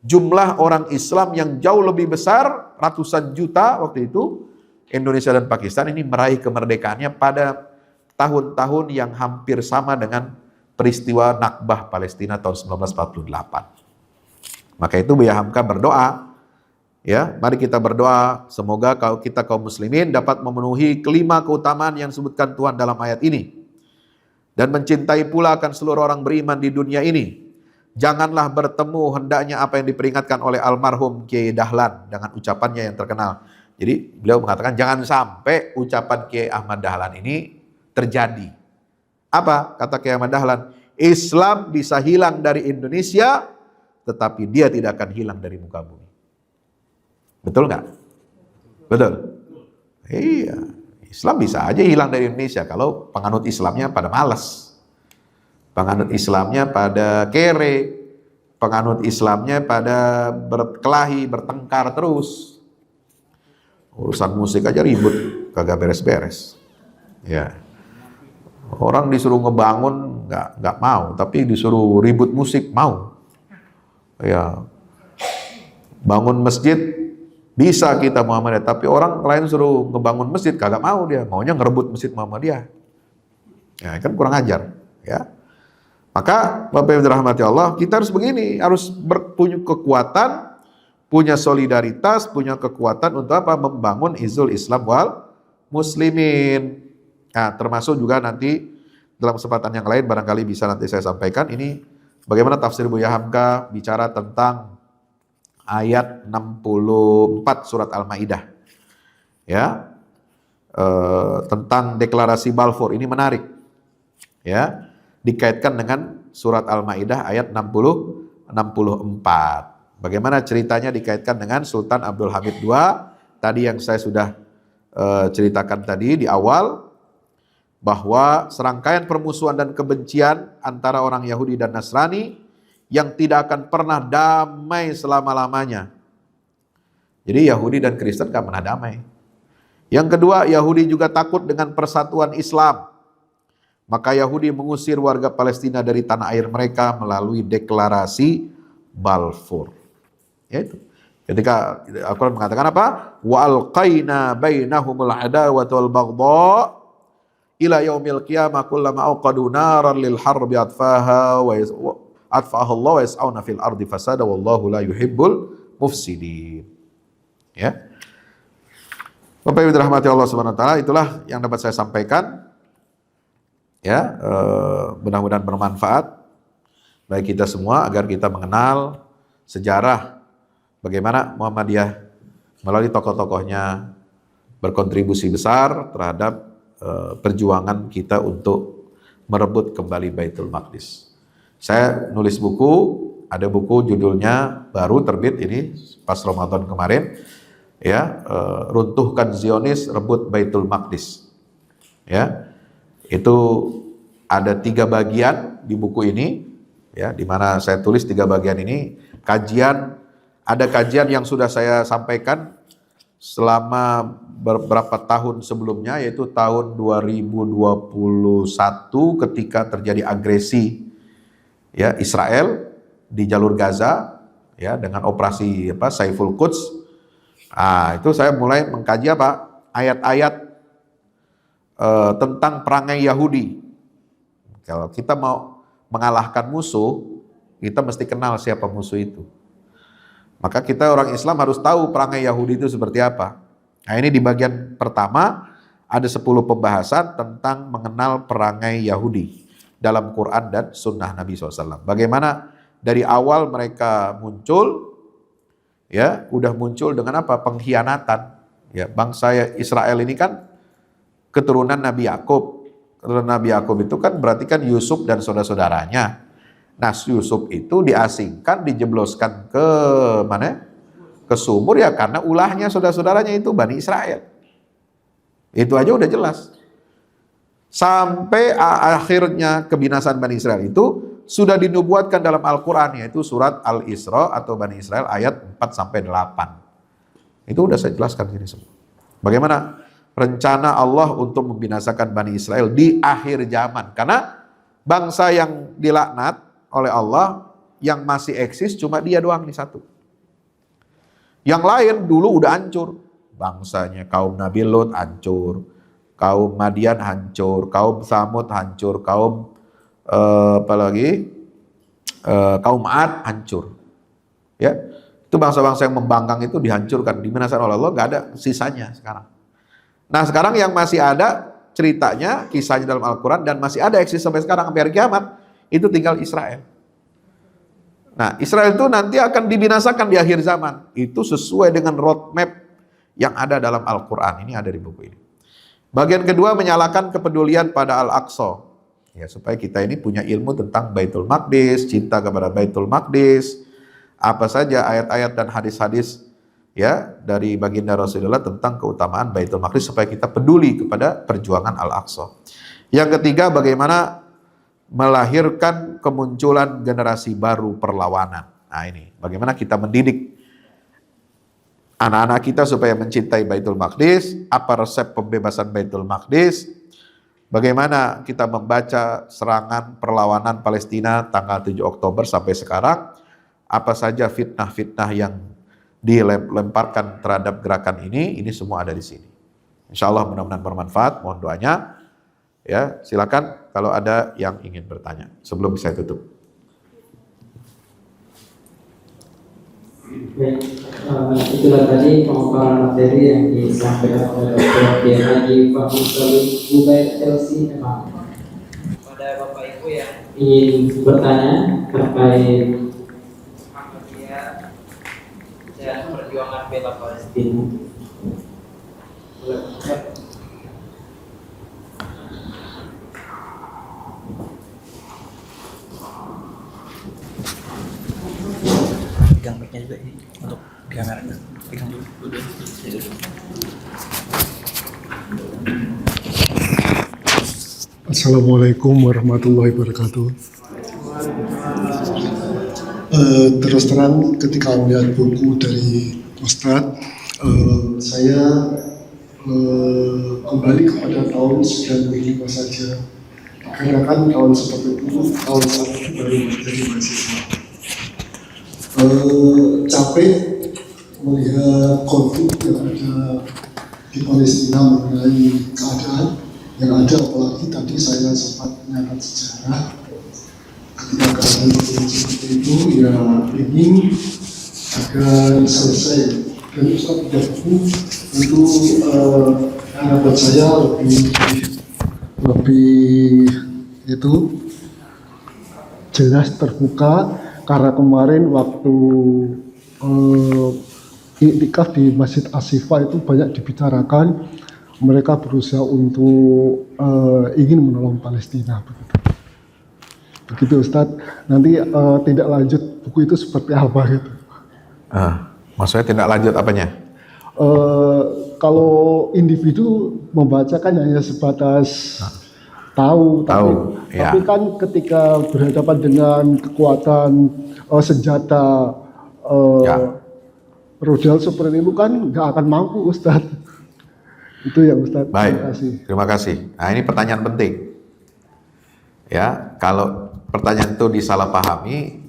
jumlah orang Islam yang jauh lebih besar, ratusan juta waktu itu. Indonesia dan Pakistan ini meraih kemerdekaannya pada tahun-tahun yang hampir sama dengan peristiwa Nakbah Palestina tahun 1948. Maka itu Buya Hamka berdoa, ya, mari kita berdoa semoga kita kaum muslimin dapat memenuhi kelima keutamaan yang disebutkan Tuhan dalam ayat ini, dan mencintai pula akan seluruh orang beriman di dunia ini. Janganlah bertemu hendaknya apa yang diperingatkan oleh almarhum Kiai Dahlan dengan ucapannya yang terkenal. Jadi beliau mengatakan jangan sampai ucapan Kiai Ahmad Dahlan ini terjadi. Apa kata Kiai Ahmad Dahlan? Islam bisa hilang dari Indonesia, tetapi dia tidak akan hilang dari muka bumi. Betul nggak? Betul. Iya, Islam bisa aja hilang dari Indonesia kalau penganut Islamnya pada malas. Penganut Islamnya pada kere, penganut Islamnya pada berkelahi, bertengkar terus. Urusan musik aja ribut, kagak beres-beres. Ya, orang disuruh ngebangun nggak mau, tapi disuruh ribut musik mau. Ya, bangun masjid bisa kita Muhammadiyah, tapi orang lain suruh ngebangun masjid kagak mau dia, maunya ngerebut masjid Muhammadiyah. Ya kan kurang ajar, ya. Maka Bapak Ibu dirahmati Allah, kita harus begini, harus punya kekuatan, punya solidaritas, punya kekuatan untuk apa? Membangun izul Islam wal muslimin. Nah, termasuk juga nanti dalam kesempatan yang lain barangkali bisa nanti saya sampaikan ini bagaimana tafsir Buya Hamka bicara tentang ayat 64 surat Al-Maidah. Ya. Tentang deklarasi Balfour, ini menarik. Ya. Dikaitkan dengan surat Al-Maidah ayat 64. Bagaimana ceritanya dikaitkan dengan Sultan Abdul Hamid II tadi yang saya sudah ceritakan tadi di awal, bahwa serangkaian permusuhan dan kebencian antara orang Yahudi dan Nasrani yang tidak akan pernah damai selama-lamanya. Jadi Yahudi dan Kristen gak pernah damai. Yang kedua, Yahudi juga takut dengan persatuan Islam. Maka Yahudi mengusir warga Palestina dari tanah air mereka melalui deklarasi Balfour. Yaitu ketika Al-Quran mengatakan apa? Wa alqaina bainahumul adawata wal baghdha ila yaumil qiyamah kullama awqadu naran lil harbi atfaha Allah wa yas'auna fil ardi fasada wallahu la yuhibbul mufsidin. Ya. Bapak Ibu dirahmati Allah Subhanahu wa taala, itulah yang dapat saya sampaikan. Ya, mudah-mudahan bermanfaat bagi kita semua agar kita mengenal sejarah bagaimana Muhammadiyah melalui tokoh-tokohnya berkontribusi besar terhadap perjuangan kita untuk merebut kembali Baitul Maqdis. Saya nulis buku, ada buku judulnya baru terbit ini pas Ramadan kemarin, ya, runtuhkan Zionis, rebut Baitul Maqdis. Ya. Itu ada 3 bagian di buku ini, ya, di mana saya tulis 3 bagian ini. Ada kajian yang sudah saya sampaikan selama beberapa tahun sebelumnya, yaitu tahun 2021 ketika terjadi agresi, ya, Israel di jalur Gaza, ya, dengan operasi Saiful Quds. Itu saya mulai mengkaji ayat-ayat tentang perangai Yahudi. Kalau kita mau mengalahkan musuh, kita mesti kenal siapa musuh itu. Maka kita orang Islam harus tahu perangai Yahudi itu seperti apa. Nah, ini di bagian pertama ada 10 pembahasan tentang mengenal perangai Yahudi dalam Quran dan Sunnah Nabi SAW. Bagaimana dari awal mereka muncul, ya, udah muncul dengan apa? Pengkhianatan. Ya, bangsa Israel ini kan keturunan Nabi Yakub. Keturunan Nabi Yakub itu kan berarti kan Yusuf dan saudara-saudaranya. Nah, Yusuf itu diasingkan, dijebloskan ke mana? Ke sumur, ya, karena ulahnya saudara-saudaranya itu Bani Israel. Itu aja udah jelas. Sampai akhirnya kebinasaan Bani Israel itu sudah dinubuatkan dalam Al-Quran, yaitu surat Al-Isra atau Bani Israel ayat 4-8. Itu udah saya jelaskan ini semua. Bagaimana rencana Allah untuk membinasakan Bani Israel di akhir zaman. Karena bangsa yang dilaknat oleh Allah yang masih eksis cuma dia doang nih satu. Yang lain dulu udah hancur. Bangsanya kaum Nabi Lut hancur, kaum Madian hancur, kaum Samud hancur, kaum kaum Ad hancur. Ya, itu bangsa-bangsa yang membangkang itu dihancurkan, dibinasakan oleh Allah, gak ada sisanya sekarang. Nah, sekarang yang masih ada ceritanya, kisahnya dalam Al-Quran, dan masih ada eksis sampai sekarang, sampai hari kiamat, itu tinggal Israel. Nah, Israel itu nanti akan dibinasakan di akhir zaman. Itu sesuai dengan roadmap yang ada dalam Al-Quran. Ini ada di buku ini. Bagian kedua, menyalakan kepedulian pada Al-Aqsa. Ya, supaya kita ini punya ilmu tentang Baitul Maqdis, cinta kepada Baitul Maqdis, apa saja ayat-ayat dan hadis-hadis, ya, dari baginda Rasulullah tentang keutamaan Baitul Maqdis supaya kita peduli kepada perjuangan Al-Aqsa. Yang ketiga, bagaimana melahirkan kemunculan generasi baru perlawanan. Nah, ini bagaimana kita mendidik anak-anak kita supaya mencintai Baitul Maqdis, apa resep pembebasan Baitul Maqdis, bagaimana kita membaca serangan perlawanan Palestina tanggal 7 Oktober sampai sekarang, apa saja fitnah-fitnah yang dilemparkan terhadap gerakan ini semua ada di sini. Insya Allah mudah-mudahan bermanfaat, mohon doanya. Ya, silakan kalau ada yang ingin bertanya sebelum saya tutup. Itulah tadi pemaparan materi yang disampaikan oleh Dr. Haji Fahmi Salim Ubaid LC. Memang pada Bapak Ibu yang ingin bertanya terkait Muhammadiyah dan perjuangan bela Palestina. Pegang mic-nya juga ini untuk kamera. Pegang dulu. Assalamualaikum warahmatullahi wabarakatuh. Terus terang ketika melihat buku dari Ustadz, saya kembali kepada tahun 95 saja. Karena kan tahun seperti itu, tahun saya baru menjadi mahasiswa. Capek melihat konflik yang ada di Palestina mengenai keadaan yang ada, apalagi tadi saya sempat menyakat sejarah ketika keadaan seperti itu ya ingin agar selesai. Dan Ustaz punya buku itu harapan saya lebih itu jelas terbuka. Karena kemarin waktu iktikaf di Masjid Ashifa itu banyak dibicarakan, mereka berusaha untuk ingin menolong Palestina. Begitu Ustadz. Nanti tindak lanjut buku itu seperti apa gitu? Maksudnya tindak lanjut apanya? Kalau individu membaca kan hanya sebatas tahu, tapi kan ketika berhadapan dengan kekuatan senjata rudal seperti itu kan nggak akan mampu Ustadz. Itu ya Ustadz. Baik, terima kasih. Nah ini pertanyaan penting. Ya, kalau pertanyaan itu disalahpahami,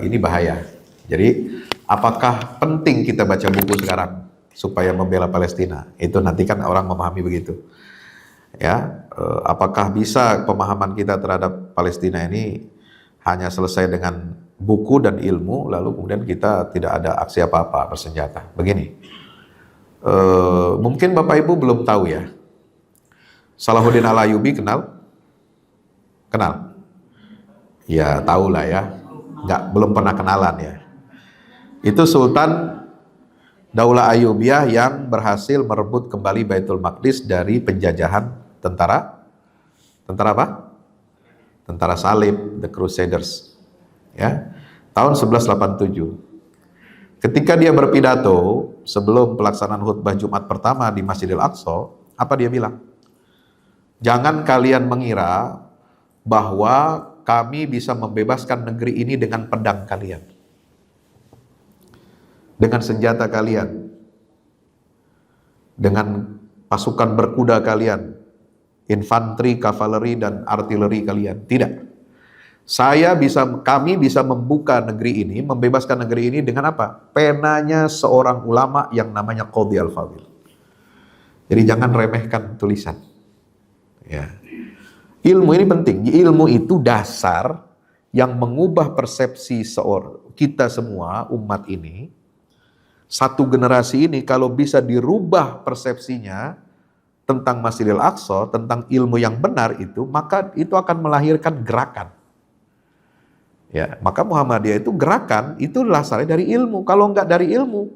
ini bahaya. Jadi, apakah penting kita baca buku sekarang supaya membela Palestina? Itu nanti kan orang memahami begitu. Ya, apakah bisa pemahaman kita terhadap Palestina ini hanya selesai dengan buku dan ilmu, lalu kemudian kita tidak ada aksi apa-apa bersenjata? Begini, mungkin Bapak Ibu belum tahu ya, Salahuddin Al-Ayyubi kenal? Kenal? Ya tahu lah ya, belum pernah kenalan ya. Itu Sultan Daulah Ayyubiyah yang berhasil merebut kembali Baitul Maqdis dari penjajahan tentara apa? Tentara salib, the Crusaders. Ya, tahun 1187. Ketika dia berpidato sebelum pelaksanaan khutbah Jumat pertama di Masjidil Aqsa, apa dia bilang? Jangan kalian mengira bahwa kami bisa membebaskan negeri ini dengan pedang kalian, dengan senjata kalian, dengan pasukan berkuda kalian, infanteri, kavaleri, dan artileri kalian. Tidak. Kami bisa membuka negeri ini, membebaskan negeri ini dengan apa? Penanya seorang ulama yang namanya Qadhi Al-Fadhil. Jadi jangan remehkan tulisan. Ya. Ilmu ini penting. Ilmu itu dasar yang mengubah persepsi kita semua, umat ini. Satu generasi ini kalau bisa dirubah persepsinya tentang Masjidil Aqsa, tentang ilmu yang benar itu, maka itu akan melahirkan gerakan. Ya, maka Muhammadiyah itu gerakan, itu dasarnya dari ilmu. Kalau enggak dari ilmu,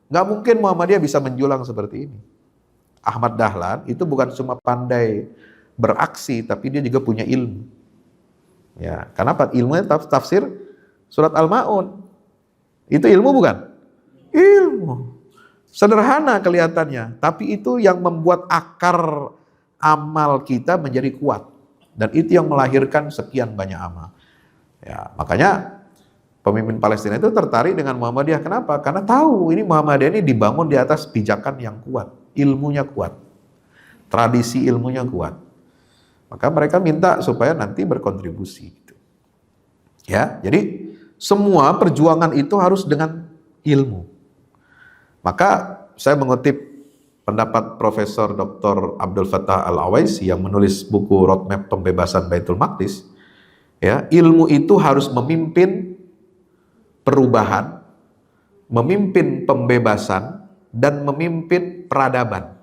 enggak mungkin Muhammadiyah bisa menjulang seperti ini. Ahmad Dahlan itu bukan cuma pandai beraksi, tapi dia juga punya ilmu. Ya, kenapa? Ilmunya tafsir surat Al-Ma'un. Itu ilmu bukan? Ilmu. Sederhana kelihatannya, tapi itu yang membuat akar amal kita menjadi kuat. Dan itu yang melahirkan sekian banyak amal. Ya, makanya pemimpin Palestina itu tertarik dengan Muhammadiyah. Kenapa? Karena tahu ini Muhammadiyah ini dibangun di atas pijakan yang kuat, ilmunya kuat, tradisi ilmunya kuat. Maka mereka minta supaya nanti berkontribusi. Gitu. Ya, jadi semua perjuangan itu harus dengan ilmu. Maka saya mengutip pendapat Profesor Dr. Abdul Fattah Al-Awaisi yang menulis buku Roadmap Pembebasan Baitul Maqdis, ya, ilmu itu harus memimpin perubahan, memimpin pembebasan, dan memimpin peradaban.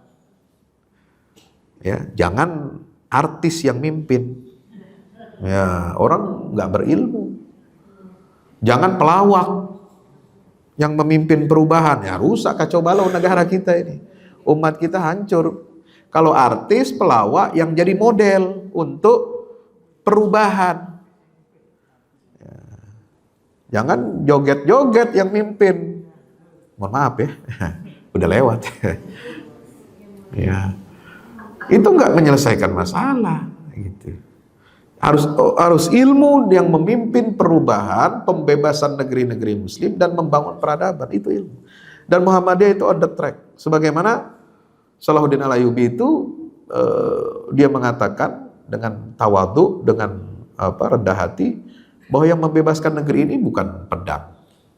Ya, jangan artis yang mimpin. Ya, orang nggak berilmu. Jangan pelawak yang memimpin perubahan. Ya, rusak, kacau balau negara kita ini. Umat kita hancur. Kalau artis, pelawak yang jadi model untuk perubahan. Ya. Jangan joget-joget yang mimpin. Mohon maaf ya, udah lewat. Ya, itu nggak menyelesaikan masalah. Gitu. Harus ilmu yang memimpin perubahan, pembebasan negeri-negeri Muslim dan membangun peradaban, itu ilmu. Dan Muhammadiyah itu on the track. Sebagaimana Salahuddin Al-Ayyubi itu dia mengatakan dengan tawadhu, dengan rendah hati, bahwa yang membebaskan negeri ini bukan pedang,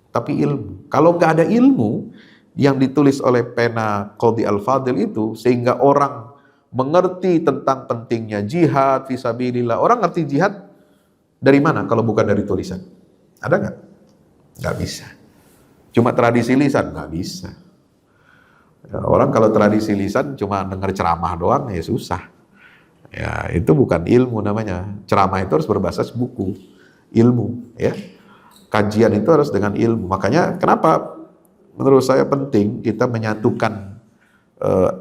tapi ilmu. Kalau nggak ada ilmu yang ditulis oleh pena Qadhi Al-Fadil itu, sehingga orang mengerti tentang pentingnya jihad fisabilillah. Orang ngerti jihad dari mana kalau bukan dari tulisan? Ada nggak? Nggak bisa. Cuma tradisi lisan? Nggak bisa. Ya, orang kalau tradisi lisan cuma dengar ceramah doang, ya susah. Ya, itu bukan ilmu namanya. Ceramah itu harus berbasis buku, ilmu. Ya, kajian itu harus dengan ilmu. Makanya kenapa menurut saya penting kita menyatukan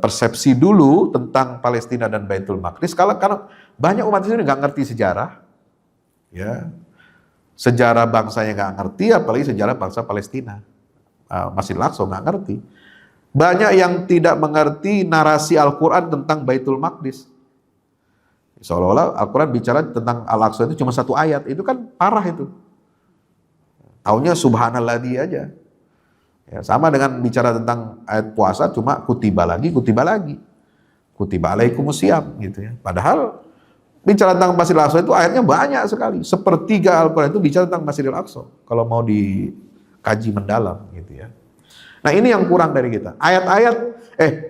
persepsi dulu tentang Palestina dan Baitul Maqdis. Karena banyak umat Islam nggak ngerti sejarah, ya, sejarah bangsanya nggak ngerti, apalagi sejarah bangsa Palestina. Masjid Al-Aqsa nggak ngerti. Banyak yang tidak mengerti narasi Al-Quran tentang Baitul Maqdis. Seolah-olah Al-Quran bicara tentang Al-Aqsa itu cuma satu ayat. Itu kan parah itu. Taunya subhanalladzi aja. Ya, sama dengan bicara tentang ayat puasa, cuma kutiba lagi. Kutiba alaikumusiyam gitu ya. Padahal bicara tentang Masjidil Aqsa itu ayatnya banyak sekali. Sepertiga Al-Quran itu bicara tentang Masjidil Aqsa. Kalau mau dikaji mendalam gitu ya. Nah, ini yang kurang dari kita.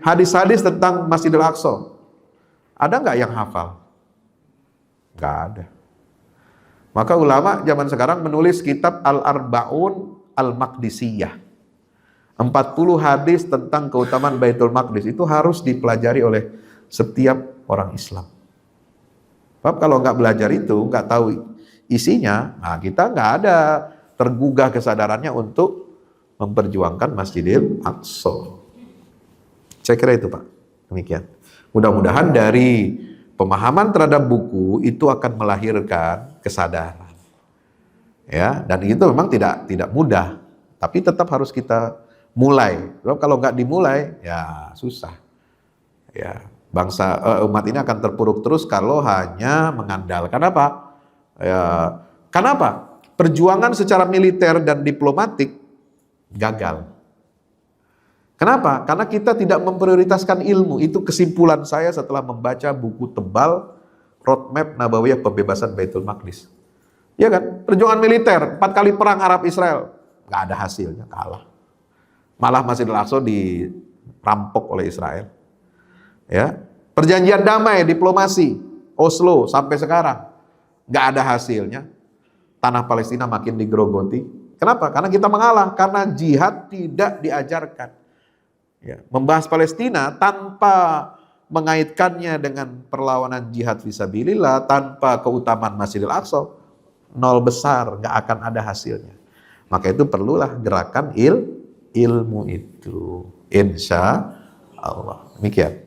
Hadis-hadis tentang Masjidil Aqsa. Ada nggak yang hafal? Nggak ada. Maka ulama zaman sekarang menulis kitab Al-Arba'un Al-Maqdisiyah. 40 hadis tentang keutamaan Baitul Maqdis itu harus dipelajari oleh setiap orang Islam. Sebab kalau nggak belajar itu, nggak tahu isinya, nah kita nggak ada tergugah kesadarannya untuk memperjuangkan Masjidil Aqsa. Saya kira itu Pak, demikian. Mudah-mudahan dari pemahaman terhadap buku itu akan melahirkan kesadaran. Ya, dan itu memang tidak mudah, tapi tetap harus kita mulai. Kalau nggak dimulai, ya susah. Ya, umat ini akan terpuruk terus kalau hanya mengandalkan apa? Ya, kenapa? Perjuangan secara militer dan diplomatik gagal. Kenapa? Karena kita tidak memprioritaskan ilmu. Itu kesimpulan saya setelah membaca buku tebal Roadmap Nabawiyah Pembebasan Baitul Maqdis. Ya kan? Perjuangan militer, 4 kali perang Arab Israel, nggak ada hasilnya, kalah. Malah Masjidil Aqsa dirampok oleh Israel. Ya, perjanjian damai, diplomasi, Oslo sampai sekarang nggak ada hasilnya. Tanah Palestina makin digerogoti. Kenapa? Karena kita mengalah, karena jihad tidak diajarkan. Ya, membahas Palestina tanpa mengaitkannya dengan perlawanan jihad fisabilillah, tanpa keutamaan Masjidil Aqsa, nol besar, nggak akan ada hasilnya. Maka itu perlulah gerakan ilmu itu, insya Allah. Demikian.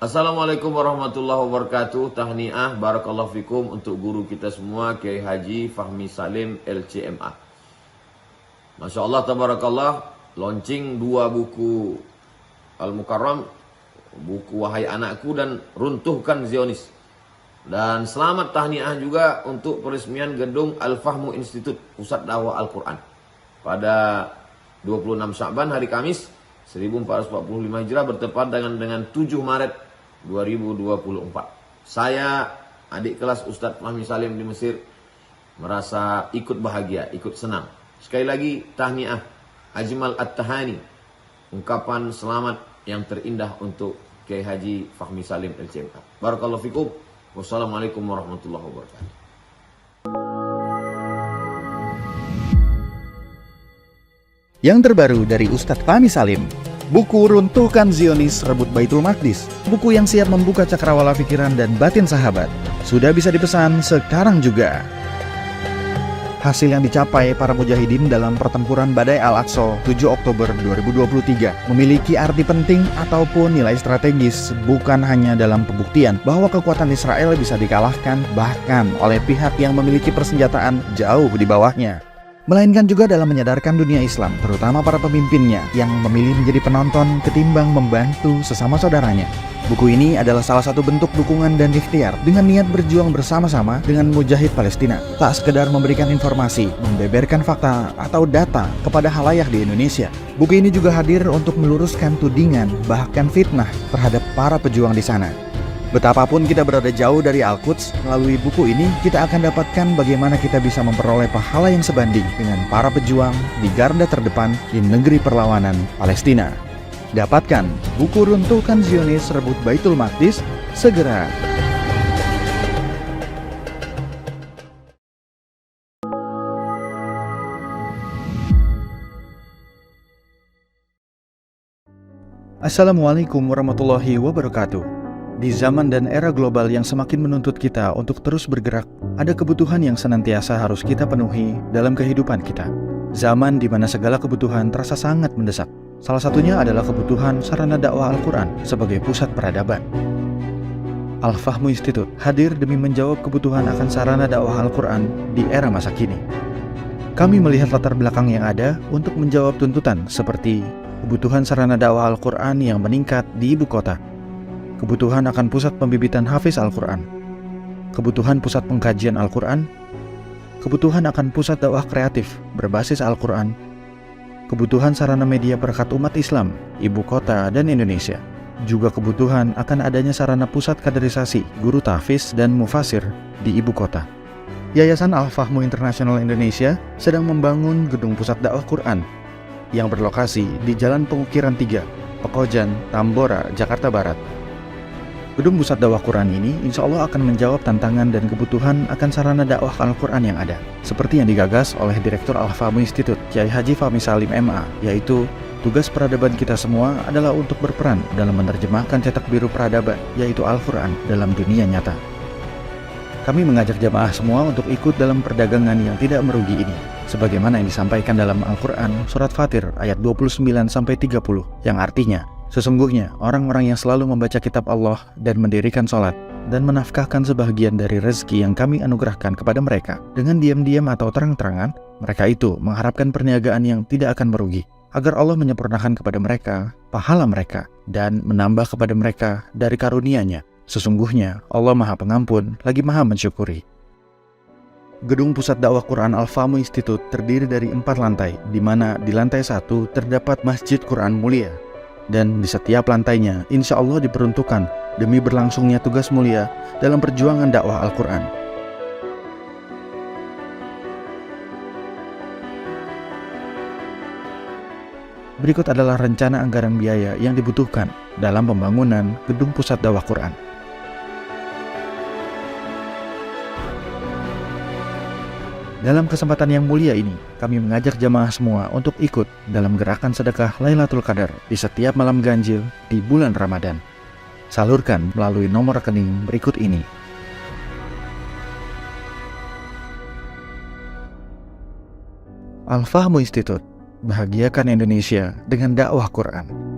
Assalamualaikum warahmatullahi wabarakatuh. Tahniah barakallahu fikum untuk guru kita semua Kiai Haji Fahmi Salim LCMA. Masya Allah tabarakallah, launching 2 buku Al-Mukarram, buku Wahai Anakku dan Runtuhkan Zionis. Dan selamat tahniah juga untuk peresmian gedung Al-Fahmu Institute Pusat Dakwah Al-Quran pada 26 Sya'ban hari Kamis 1445 Hijrah bertepatan dengan 7 Maret 2024. Saya adik kelas Ustadz Fahmi Salim di Mesir merasa ikut bahagia, ikut senang. Sekali lagi tahniah, ajmal at-tahani, ungkapan selamat yang terindah untuk Kiai Haji Fahmi Salim LCMA. Barakallahu fikum. Wassalamualaikum warahmatullahi wabarakatuh. Yang terbaru dari Ustadz Fahmi Salim, buku Runtuhkan Zionis Rebut Baitul Maqdis, buku yang siap membuka cakrawala pikiran dan batin sahabat, sudah bisa dipesan sekarang juga. Hasil yang dicapai para mujahidin dalam pertempuran Badai Al-Aqsa 7 Oktober 2023 memiliki arti penting ataupun nilai strategis, bukan hanya dalam pembuktian bahwa kekuatan Israel bisa dikalahkan bahkan oleh pihak yang memiliki persenjataan jauh di bawahnya, melainkan juga dalam menyadarkan dunia Islam, terutama para pemimpinnya yang memilih menjadi penonton ketimbang membantu sesama saudaranya. Buku ini adalah salah satu bentuk dukungan dan ikhtiar dengan niat berjuang bersama-sama dengan mujahid Palestina. Tak sekedar memberikan informasi, membeberkan fakta atau data kepada halayak di Indonesia. Buku ini juga hadir untuk meluruskan tudingan bahkan fitnah terhadap para pejuang di sana. Betapapun kita berada jauh dari Al-Quds, melalui buku ini kita akan dapatkan bagaimana kita bisa memperoleh pahala yang sebanding dengan para pejuang di garda terdepan di negeri perlawanan Palestina. Dapatkan buku Runtuhkan Zionis Rebut Baitul Maqdis segera. Assalamualaikum warahmatullahi wabarakatuh. Di zaman dan era global yang semakin menuntut kita untuk terus bergerak, ada kebutuhan yang senantiasa harus kita penuhi dalam kehidupan kita. Zaman di mana segala kebutuhan terasa sangat mendesak. Salah satunya adalah kebutuhan sarana dakwah Al-Quran sebagai pusat peradaban. Al-Fahmu Institute hadir demi menjawab kebutuhan akan sarana dakwah Al-Quran di era masa kini. Kami melihat latar belakang yang ada untuk menjawab tuntutan seperti kebutuhan sarana dakwah Al-Quran yang meningkat di ibu kota, kebutuhan akan pusat pembibitan hafiz Al-Quran, kebutuhan pusat pengkajian Al-Quran, kebutuhan akan pusat dakwah kreatif berbasis Al-Quran, kebutuhan sarana media perekat umat Islam, ibu kota dan Indonesia, juga kebutuhan akan adanya sarana pusat kaderisasi guru tahfiz dan mufasir di ibu kota. Yayasan Al-Fahmu International Indonesia sedang membangun gedung pusat dakwah Quran yang berlokasi di Jalan Pengukiran 3, Pekojan, Tambora, Jakarta Barat. Gedung pusat dakwah Quran ini insya Allah akan menjawab tantangan dan kebutuhan akan sarana dakwah Al-Quran yang ada, seperti yang digagas oleh Direktur Al-Fahmu Institute, Kiai Haji Fahmi Salim MA, yaitu tugas peradaban kita semua adalah untuk berperan dalam menerjemahkan cetak biru peradaban, yaitu Al-Quran, dalam dunia nyata. Kami mengajak jamaah semua untuk ikut dalam perdagangan yang tidak merugi ini, sebagaimana yang disampaikan dalam Al-Quran Surat Fatir ayat 29-30, yang artinya, sesungguhnya orang-orang yang selalu membaca kitab Allah dan mendirikan sholat dan menafkahkan sebahagian dari rezeki yang kami anugerahkan kepada mereka dengan diam-diam atau terang-terangan, mereka itu mengharapkan perniagaan yang tidak akan merugi, agar Allah menyempurnakan kepada mereka pahala mereka dan menambah kepada mereka dari karunia-Nya. Sesungguhnya Allah Maha Pengampun lagi Maha Mensyukuri. Gedung Pusat Dakwah Quran Al-Fahmu Institute terdiri dari 4 lantai, di mana di lantai 1 terdapat Masjid Quran Mulia, dan di setiap lantainya insya Allah diperuntukkan demi berlangsungnya tugas mulia dalam perjuangan dakwah Al-Quran. Berikut adalah rencana anggaran biaya yang dibutuhkan dalam pembangunan gedung pusat dakwah Quran. Dalam kesempatan yang mulia ini, kami mengajak jamaah semua untuk ikut dalam gerakan sedekah Lailatul Qadar di setiap malam ganjil di bulan Ramadan. Salurkan melalui nomor rekening berikut ini. Al-Fahmu Institute, bahagiakan Indonesia dengan dakwah Quran.